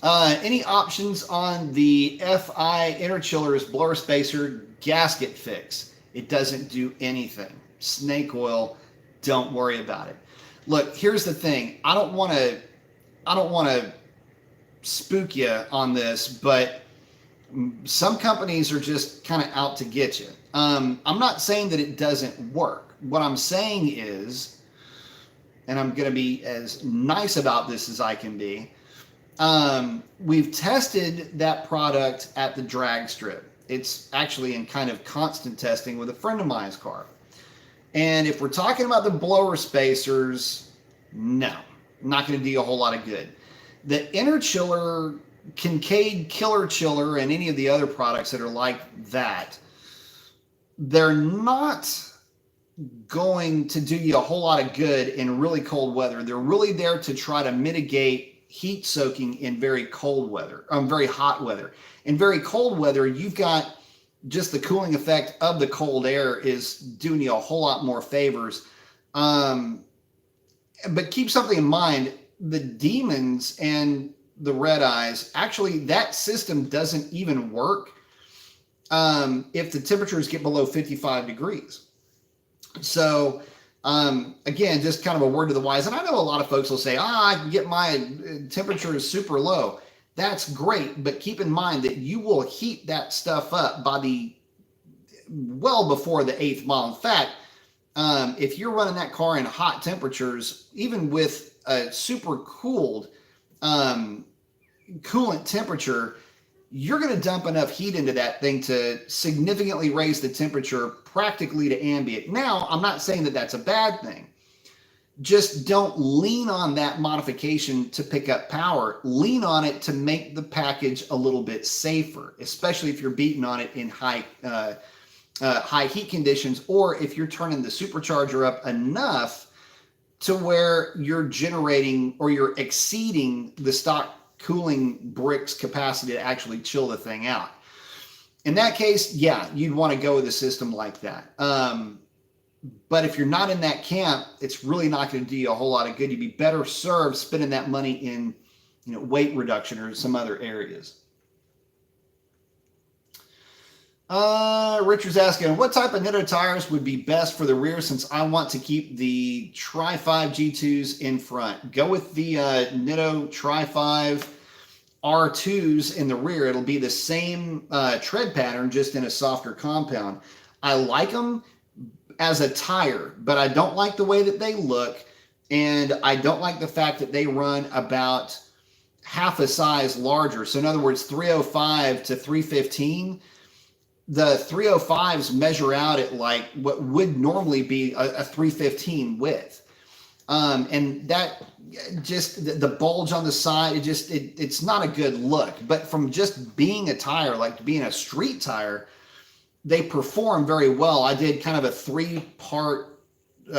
Any options on the FI interchiller's blower spacer gasket fix? It doesn't do anything. Snake oil, don't worry about it. Look, here's the thing. I don't want to spook you on this, but some companies are just kind of out to get you. I'm not saying that it doesn't work. What I'm saying is, and I'm going to be as nice about this as I can be, we've tested that product at the drag strip. It's actually in kind of constant testing with a friend of mine's car. And if we're talking about the blower spacers, no, not going to do a whole lot of good. The inner chiller, Kincaid Killer Chiller, and any of the other products that are like that, they're not going to do you a whole lot of good in really cold weather. They're really there to try to mitigate heat soaking in very cold weather, very hot weather. In very cold weather, you've got just the cooling effect of the cold air is doing you a whole lot more favors. But keep something in mind, the Demons and the Red Eyes, actually that system doesn't even work if the temperatures get below 55 degrees. So again, just kind of a word to the wise. And I know a lot of folks will say, I can get my temperature is super low. That's great, but keep in mind that you will heat that stuff up by well before the 8th mile. In fact, if you're running that car in hot temperatures, even with a super cooled coolant temperature, you're going to dump enough heat into that thing to significantly raise the temperature practically to ambient. Now, I'm not saying that that's a bad thing. Just don't lean on that modification to pick up power. Lean on it to make the package a little bit safer, especially if you're beating on it in high heat conditions, or if you're turning the supercharger up enough to where you're generating or you're exceeding the stock cooling brick's capacity to actually chill the thing out. In that case, yeah, you'd want to go with a system like that. But if you're not in that camp, it's really not going to do you a whole lot of good. You'd be better served spending that money in, weight reduction or some other areas. Richard's asking, what type of Nitto tires would be best for the rear since I want to keep the Tri-5 G2s in front? Go with the Nitto Tri-5 R2s in the rear. It'll be the same tread pattern, just in a softer compound. I like them as a tire, but I don't like the way that they look, and I don't like the fact that they run about half a size larger. So in other words, 305 to 315, the 305s measure out at like what would normally be a 315 width. And that just, the bulge on the side, it's not a good look. But from just being a tire, like being a street tire, they perform very well. I did kind of a 3-part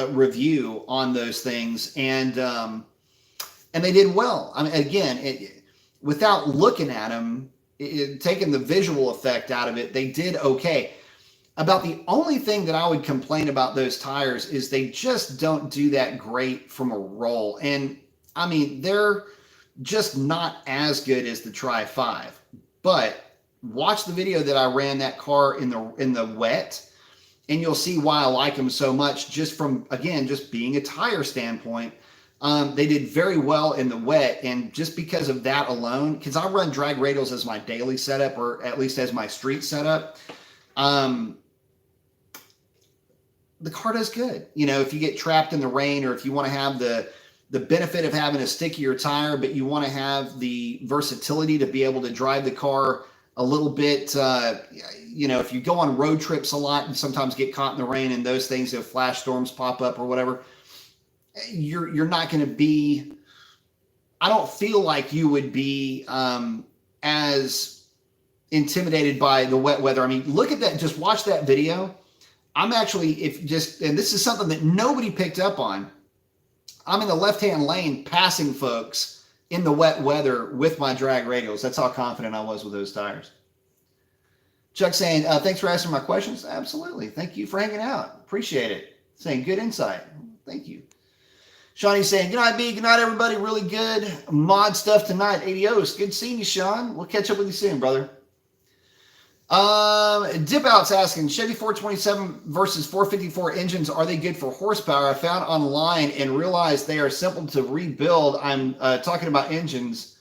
review on those things, and they did well. I mean, again, without looking at them, taking the visual effect out of it, they did okay. About the only thing that I would complain about those tires is they just don't do that great from a roll. And I mean, they're just not as good as the Tri-5. But watch the video that I ran that car in the wet, and you'll see why I like them so much, just from, again, just being a tire standpoint. They did very well in the wet, and just because of that alone, because I run drag radials as my daily setup, or at least as my street setup, the car does good. You know, if you get trapped in the rain, or if you want to have the benefit of having a stickier tire, but you want to have the versatility to be able to drive the car a little bit, you know, if you go on road trips a lot and sometimes get caught in the rain and those things, if flash storms pop up or whatever, you're not going to be, I don't feel like you would be as intimidated by the wet weather. I mean, look at that, just watch that video. I'm actually, and this is something that nobody picked up on, I'm in the left-hand lane passing folks in the wet weather with my drag radials. That's how confident I was with those tires. Chuck saying, thanks for asking my questions. Absolutely. Thank you for hanging out. Appreciate it. Saying good insight. Thank you. Shawnee's saying, good night, B. Good night, everybody. Really good mod stuff tonight. Adios. Good seeing you, Sean. We'll catch up with you soon, brother. Dip Out's asking, Chevy 427 versus 454 engines, are they good for horsepower? I found online and realized they are simple to rebuild. I'm talking about engines.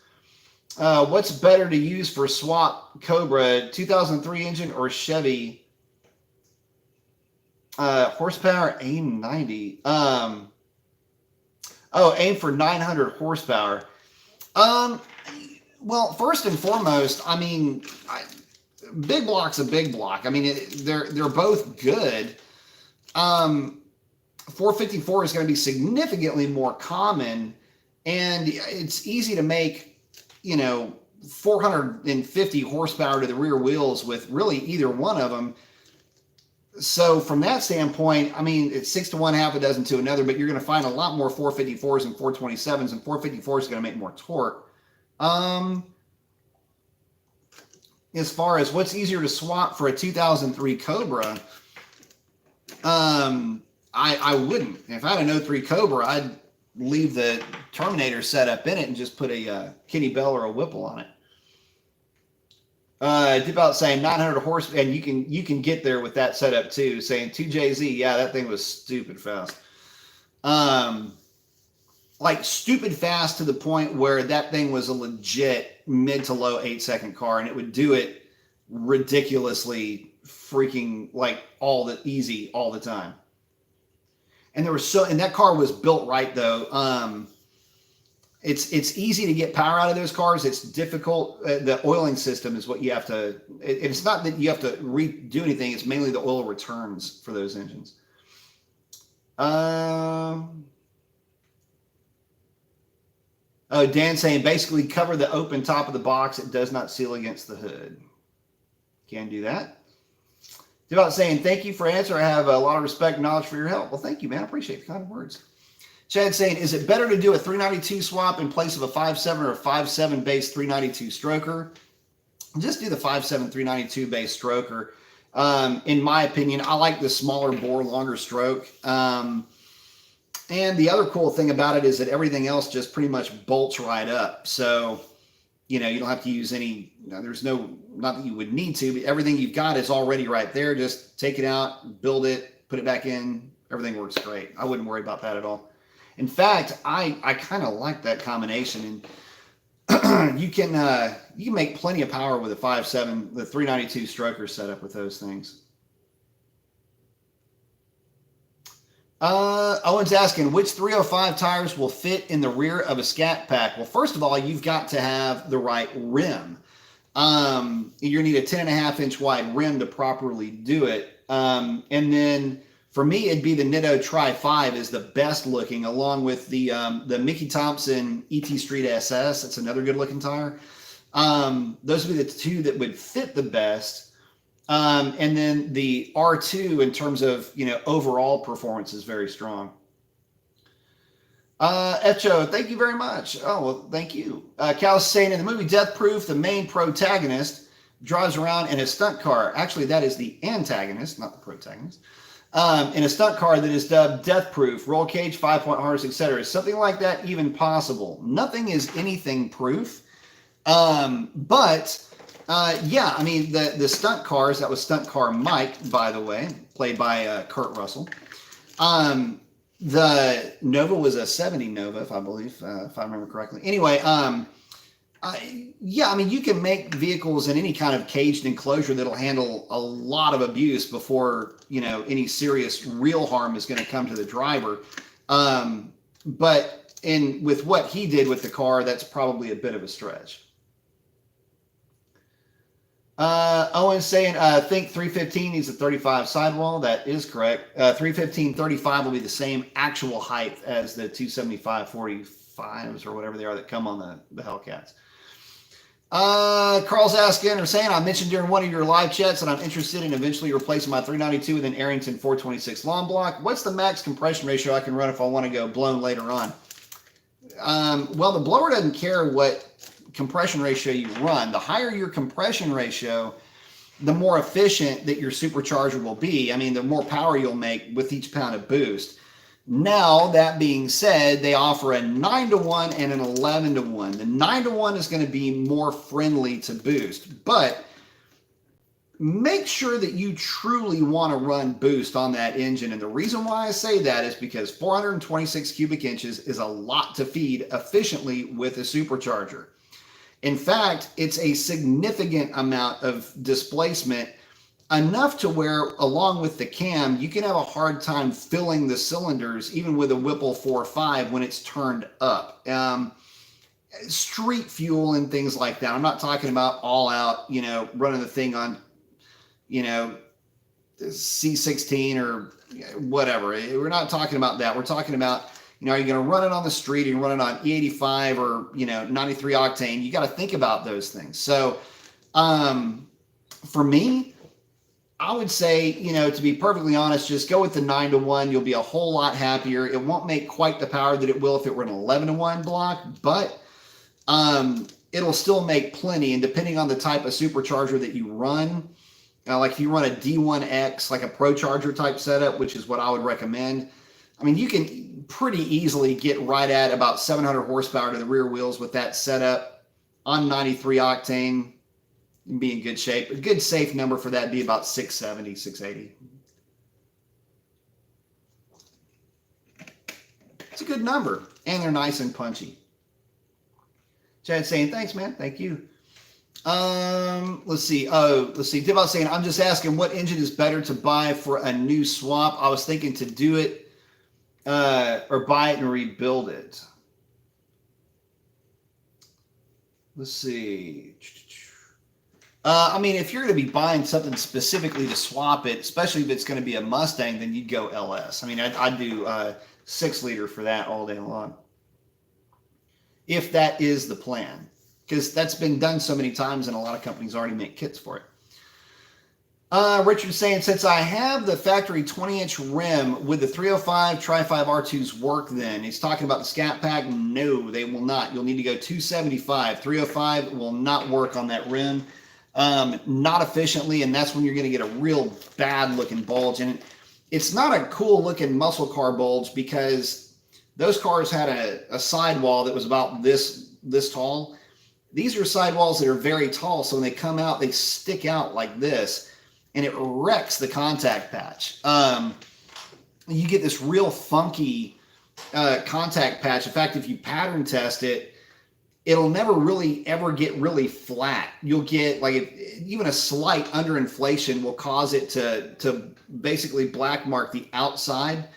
What's better to use for swap Cobra, 2003 engine or Chevy? Horsepower, aim 90. Aim for 900 horsepower. Well, first and foremost, I mean, big block's a big block. I mean, they're both good. 454 is going to be significantly more common, and it's easy to make, you know, 450 horsepower to the rear wheels with really either one of them. So from that standpoint, I mean, it's 6 to 1, half a dozen to another, but you're going to find a lot more 454s and 427s, and 454 is going to make more torque. As far as what's easier to swap for a 2003 Cobra, I wouldn't. If I had an 03 Cobra, I'd leave the Terminator setup in it and just put a Kenny Bell or a Whipple on it. Dip Out saying 900 horse, and you can get there with that setup too. Saying 2JZ, yeah, that thing was stupid fast. Like stupid fast to the point where that thing was a legit mid to low 8-second car, and it would do it ridiculously freaking like all the time. And and that car was built right though. It's easy to get power out of those cars. It's difficult. The oiling system is what you have to, it's not that you have to redo anything. It's mainly the oil returns for those engines. Oh, Dan saying basically cover the open top of the box. It does not seal against the hood. Can do that. About saying thank you for answer. I have a lot of respect and knowledge for your help. Well, thank you, man. I appreciate the kind words. Chad saying, is it better to do a 392 swap in place of a 5.7 or a 5.7 base 392 stroker? Just do the 5.7 392 base stroker. In my opinion, I like the smaller bore, longer stroke. And the other cool thing about it is that everything else just pretty much bolts right up. So, you know, you don't have to use any, there's no, not that you would need to, but everything you've got is already right there. Just take it out, build it, put it back in. Everything works great. I wouldn't worry about that at all. In fact, I kind of like that combination. And you can make plenty of power with a 5.7, the 392 stroker setup with those things. Owen's asking, which 305 tires will fit in the rear of a Scat Pack? Well, first of all, you've got to have the right rim. You're gonna need a 10.5-inch wide rim to properly do it. And then for me, it'd be the Nitto Tri-5 is the best looking, along with the Mickey Thompson ET Street SS. That's another good looking tire. Those would be the two that would fit the best. And then the R2 in terms of, you know, overall performance is very strong. Echo, thank you very much. Oh, well, thank you. Cal's saying in the movie Death Proof, the main protagonist drives around in a stunt car. Actually, that is the antagonist, not the protagonist. In a stunt car that is dubbed Death Proof, roll cage, 5-point harness, etc. Is something like that even possible? Nothing is anything proof. Yeah, I mean, the stunt cars, that was Stunt Car Mike, by the way, played by Kurt Russell. The Nova was a 70 Nova, if I remember correctly. Anyway, yeah, I mean, you can make vehicles in any kind of caged enclosure that'll handle a lot of abuse before, you know, any serious real harm is going to come to the driver. But with what he did with the car, that's probably a bit of a stretch. Owen's saying, I think 315 needs a 35 sidewall. That is correct. 315 35 will be the same actual height as the 275 45s or whatever they are that come on the Hellcats. Carl's asking or saying, I mentioned during one of your live chats that I'm interested in eventually replacing my 392 with an Arrington 426 long block. What's the max compression ratio I can run if I want to go blown later on? Well, the blower doesn't care what compression ratio you run. The higher your compression ratio, the more efficient that your supercharger will be. I mean, the more power you'll make with each pound of boost. Now, that being said, they offer a 9-to-1 and an 11-to-1. The 9-to-1 is going to be more friendly to boost, but make sure that you truly want to run boost on that engine. And the reason why I say that is because 426 cubic inches is a lot to feed efficiently with a supercharger. In fact, it's a significant amount of displacement, enough to where, along with the cam, you can have a hard time filling the cylinders, even with a Whipple 4.5 when it's turned up. Street fuel and things like that. I'm not talking about all out, you know, running the thing on, you know, C16 or whatever. We're not talking about that. We're talking about, you know, are you going to run it on the street? Are you run it on E85 or, you know, 93 octane? You got to think about those things. So for me, I would say, you know, to be perfectly honest, just go with the 9-to-1. You'll be a whole lot happier. It won't make quite the power that it will if it were an 11-to-1 block, but it'll still make plenty. And depending on the type of supercharger that you run, like if you run a D1X, like a Procharger type setup, which is what I would recommend, I mean, you can pretty easily get right at about 700 horsepower to the rear wheels with that setup on 93 octane. And be in good shape. A good safe number for that would be about 670, 680. It's a good number, and they're nice and punchy. Chad's saying, thanks, man. Thank you. Let's see. Let's see. Divout's saying, I'm just asking what engine is better to buy for a new swap. I was thinking to do it or buy it and rebuild it. Let's see. I mean, if you're going to be buying something specifically to swap it, especially if it's going to be a Mustang, then you'd go LS. I mean, I'd do 6-liter for that all day long. If that is the plan. Because that's been done so many times and a lot of companies already make kits for it. Richard's saying, since I have the factory 20-inch rim, would the 305 Tri-5 R2s work then? He's talking about the Scat Pack. No, they will not. You'll need to go 275. 305 will not work on that rim. Not efficiently, and that's when you're going to get a real bad looking bulge. And it's not a cool looking muscle car bulge because those cars had a sidewall that was about this tall. These are sidewalls that are very tall, so when they come out, they stick out like this, and it wrecks the contact patch. You get this real funky contact patch. In fact, if you pattern test it, it'll never really ever get really flat. You'll get like even a slight underinflation will cause it to basically black mark the outside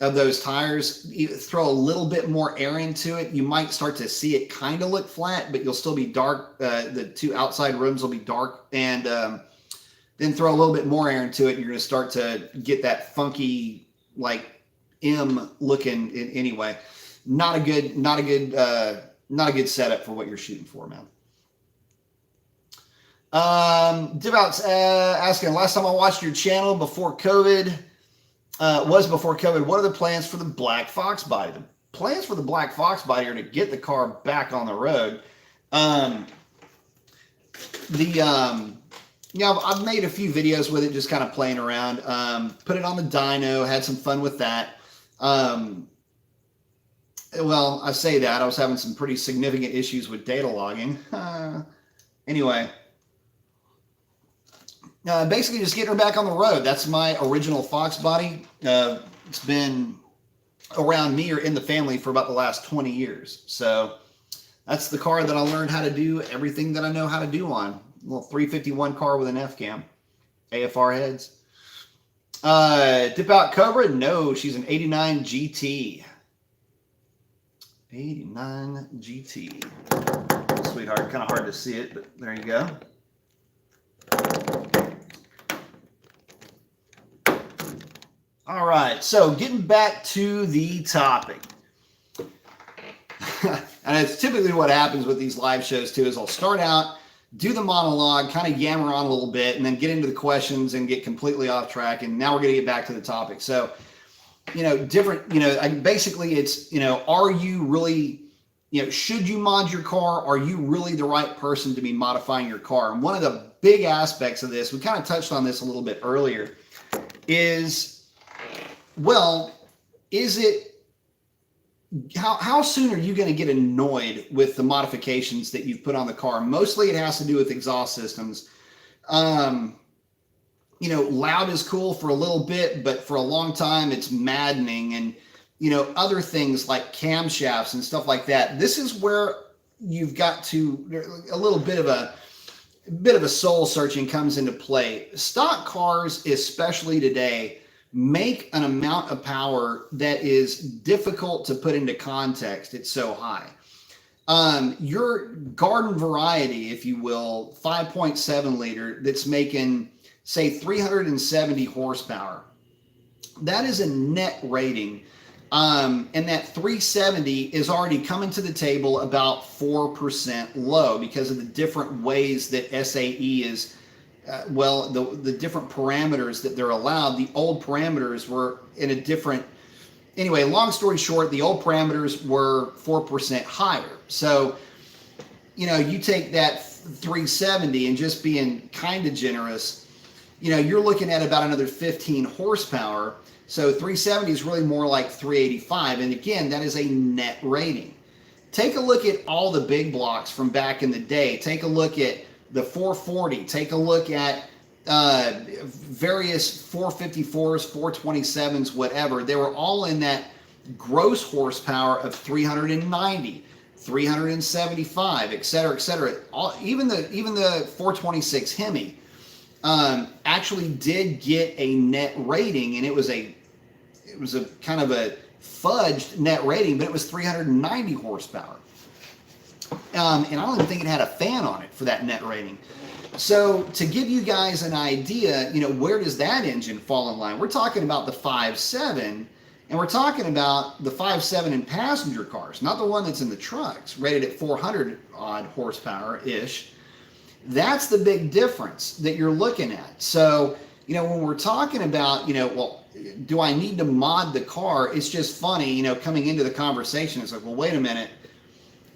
of those tires. You throw a little bit more air into it, you might start to see it kind of look flat, but you'll still be dark. The two outside rims will be dark, and then throw a little bit more air into it, and you're going to start to get that funky, like M looking. Anyway, not a good setup for what you're shooting for, man. Devout's asking, last time I watched your channel before COVID. Before COVID. What are the plans for the Black Fox body? The plans for the Black Fox body are to get the car back on the road. I've made a few videos with it, just kind of playing around. Put it on the dyno, had some fun with that. Well, I say that I was having some pretty significant issues with data logging. Anyway. Basically just getting her back on the road. That's my original Fox body. It's been around me or in the family for about the last 20 years. So that's the car that I learned how to do everything that I know how to do on. A little 351 car with an F-cam. AFR heads. Dip Out Cobra? No, she's an 89 GT. 89 GT. Sweetheart, kind of hard to see it, but there you go. All right, so getting back to the topic. And it's typically what happens with these live shows too, is I'll start out, do the monologue, kind of yammer on a little bit, and then get into the questions and get completely off track. And now we're going to get back to the topic. So, basically it's, are you really, should you mod your car? Are you really the right person to be modifying your car? And one of the big aspects of this, we kind of touched on this a little bit earlier, is, well, is it, how soon are you going to get annoyed with the modifications that you've put on the car? Mostly it has to do with exhaust systems. Loud is cool for a little bit, but for a long time it's maddening. And, other things like camshafts and stuff like that. This is where you've got to, a little bit of a soul searching comes into play. Stock cars, especially today, make an amount of power that is difficult to put into context. It's so high. Your garden variety, if you will, 5.7 liter that's making, say, 370 horsepower. That is a net rating. And that 370 is already coming to the table about 4% low because of the different ways that SAE is, the different parameters that they're allowed. The old parameters were in a different, anyway, long story short, the old parameters were 4% higher. So, you take that 370 and just being kind of generous, you're looking at about another 15 horsepower. So 370 is really more like 385. And again, that is a net rating. Take a look at all the big blocks from back in the day. Take a look at the 440, take a look at various 454s, 427s, whatever. They were all in that gross horsepower of 390, 375, et cetera, et cetera. Even the 426 Hemi actually did get a net rating, and it was a kind of a fudged net rating, but it was 390 horsepower. And I don't even think it had a fan on it for that net rating. So to give you guys an idea, where does that engine fall in line? We're talking about the 5.7, and we're talking about the 5.7 in passenger cars, not the one that's in the trucks, rated at 400 odd horsepower-ish. That's the big difference that you're looking at. So, when we're talking about, do I need to mod the car? It's just funny, coming into the conversation, it's like, well, wait a minute.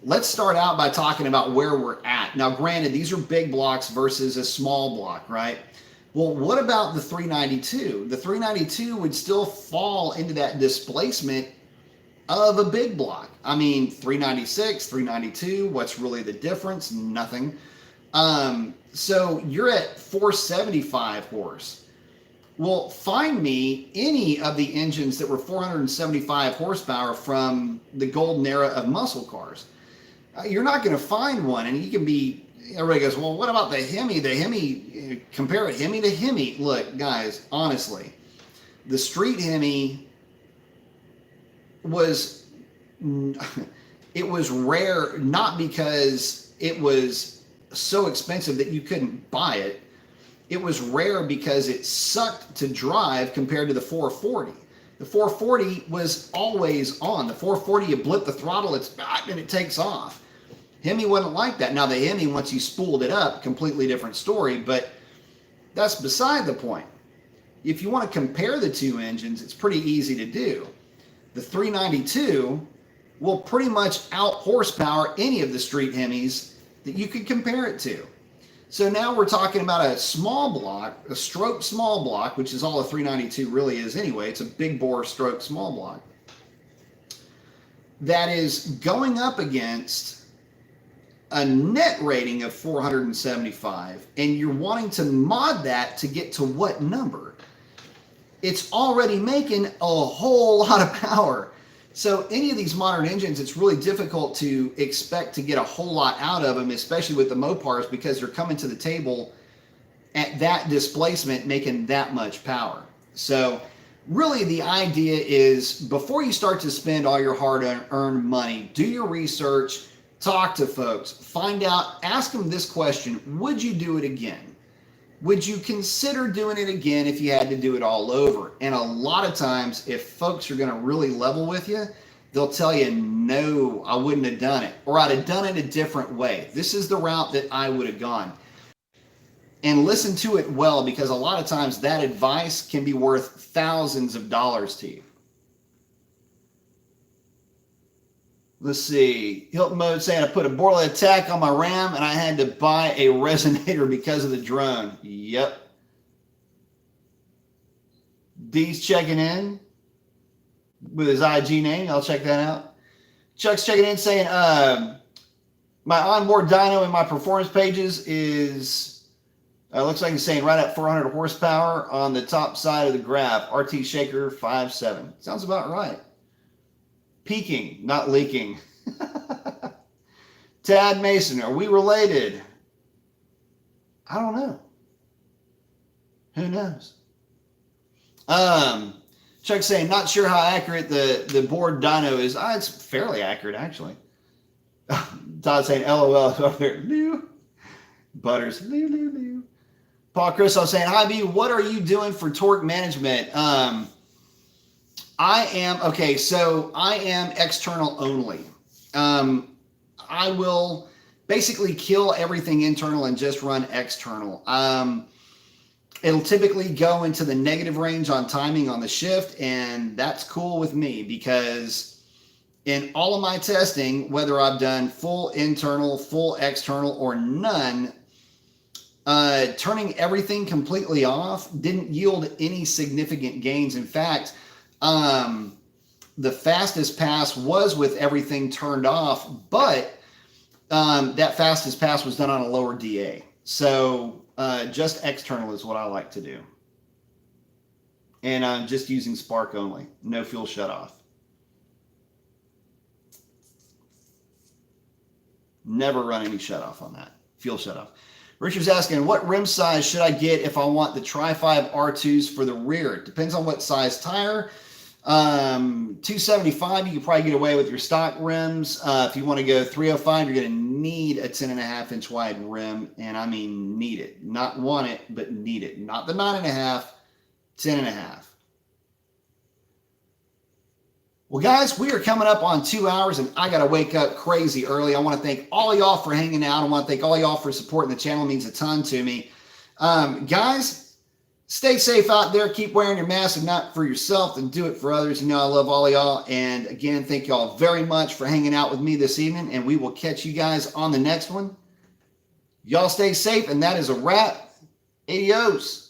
Let's start out by talking about where we're at. Now, granted, these are big blocks versus a small block, right? Well, what about the 392? The 392 would still fall into that displacement of a big block. I mean, 396, 392, what's really the difference? Nothing. So you're at 475 horse. Well, find me any of the engines that were 475 horsepower from the golden era of muscle cars. You're not going to find one. And you can be, everybody goes, well, what about the Hemi? The Hemi, compare a Hemi to Hemi. Look, guys, honestly, the street Hemi was, it was rare, not because it was so expensive that you couldn't buy it. It was rare because it sucked to drive compared to the 440. The 440 was always on. The 440, you blip the throttle, it's back and it takes off. Hemi wasn't like that. Now the Hemi, once you spooled it up, completely different story, but that's beside the point. If you want to compare the two engines, it's pretty easy to do. The 392 will pretty much out horsepower any of the street Hemis that you could compare it to. So now we're talking about a small block, a stroke small block, which is all a 392 really is anyway. It's a big bore stroke small block that is going up against a net rating of 475, and you're wanting to mod that to get to what number? It's already making a whole lot of power. So any of these modern engines, it's really difficult to expect to get a whole lot out of them, especially with the Mopars, because they're coming to the table at that displacement, making that much power. So really the idea is, before you start to spend all your hard-earned money, do your research, talk to folks, find out, ask them this question: would you do it again? Would you consider doing it again if you had to do it all over? And a lot of times, if folks are going to really level with you, they'll tell you, no, I wouldn't have done it, or I'd have done it a different way. This is the route that I would have gone. And listen to it well, because a lot of times that advice can be worth thousands of dollars to you. Let's see. Hilton Mode saying, I put a Borla attack on my Ram and I had to buy a resonator because of the drone. Yep. D's checking in with his IG name. I'll check that out. Chuck's checking in saying, my onboard dyno in my performance pages is, looks like he's saying right at 400 horsepower on the top side of the graph. RT Shaker 5.7. Sounds about right. Peaking, not leaking. Tad Mason, are we related? I don't know. Who knows? Chuck saying, not sure how accurate the board dyno is. It's fairly accurate, actually. Todd saying, LOL over there. Lou. Butters. Lou. Paul Christo saying, hi, B, what are you doing for torque management? I am external only. I will basically kill everything internal and just run external. It'll typically go into the negative range on timing on the shift, and that's cool with me, because in all of my testing, whether I've done full internal, full external, or none, turning everything completely off didn't yield any significant gains. In fact, the fastest pass was with everything turned off, but that fastest pass was done on a lower DA. So just external is what I like to do. And I'm just using spark only, no fuel shut off. Never run any shut off on that, fuel shut off. Richard's asking, what rim size should I get if I want the Tri-5 R2s for the rear? It depends on what size tire. 275, you can probably get away with your stock rims. If you want to go 305, you're going to need a 10.5 inch wide rim. And I mean need it. Not want it, but need it. Not the 9.5, 10.5. Well, guys, we are coming up on 2 hours, and I got to wake up crazy early. I want to thank all of y'all for hanging out. I want to thank all of y'all for supporting the channel. It means a ton to me. Guys, stay safe out there. Keep wearing your mask, and not for yourself, and do it for others. You know I love all of y'all. And again, thank y'all very much for hanging out with me this evening, and we will catch you guys on the next one. Y'all stay safe, and that is a wrap. Adios.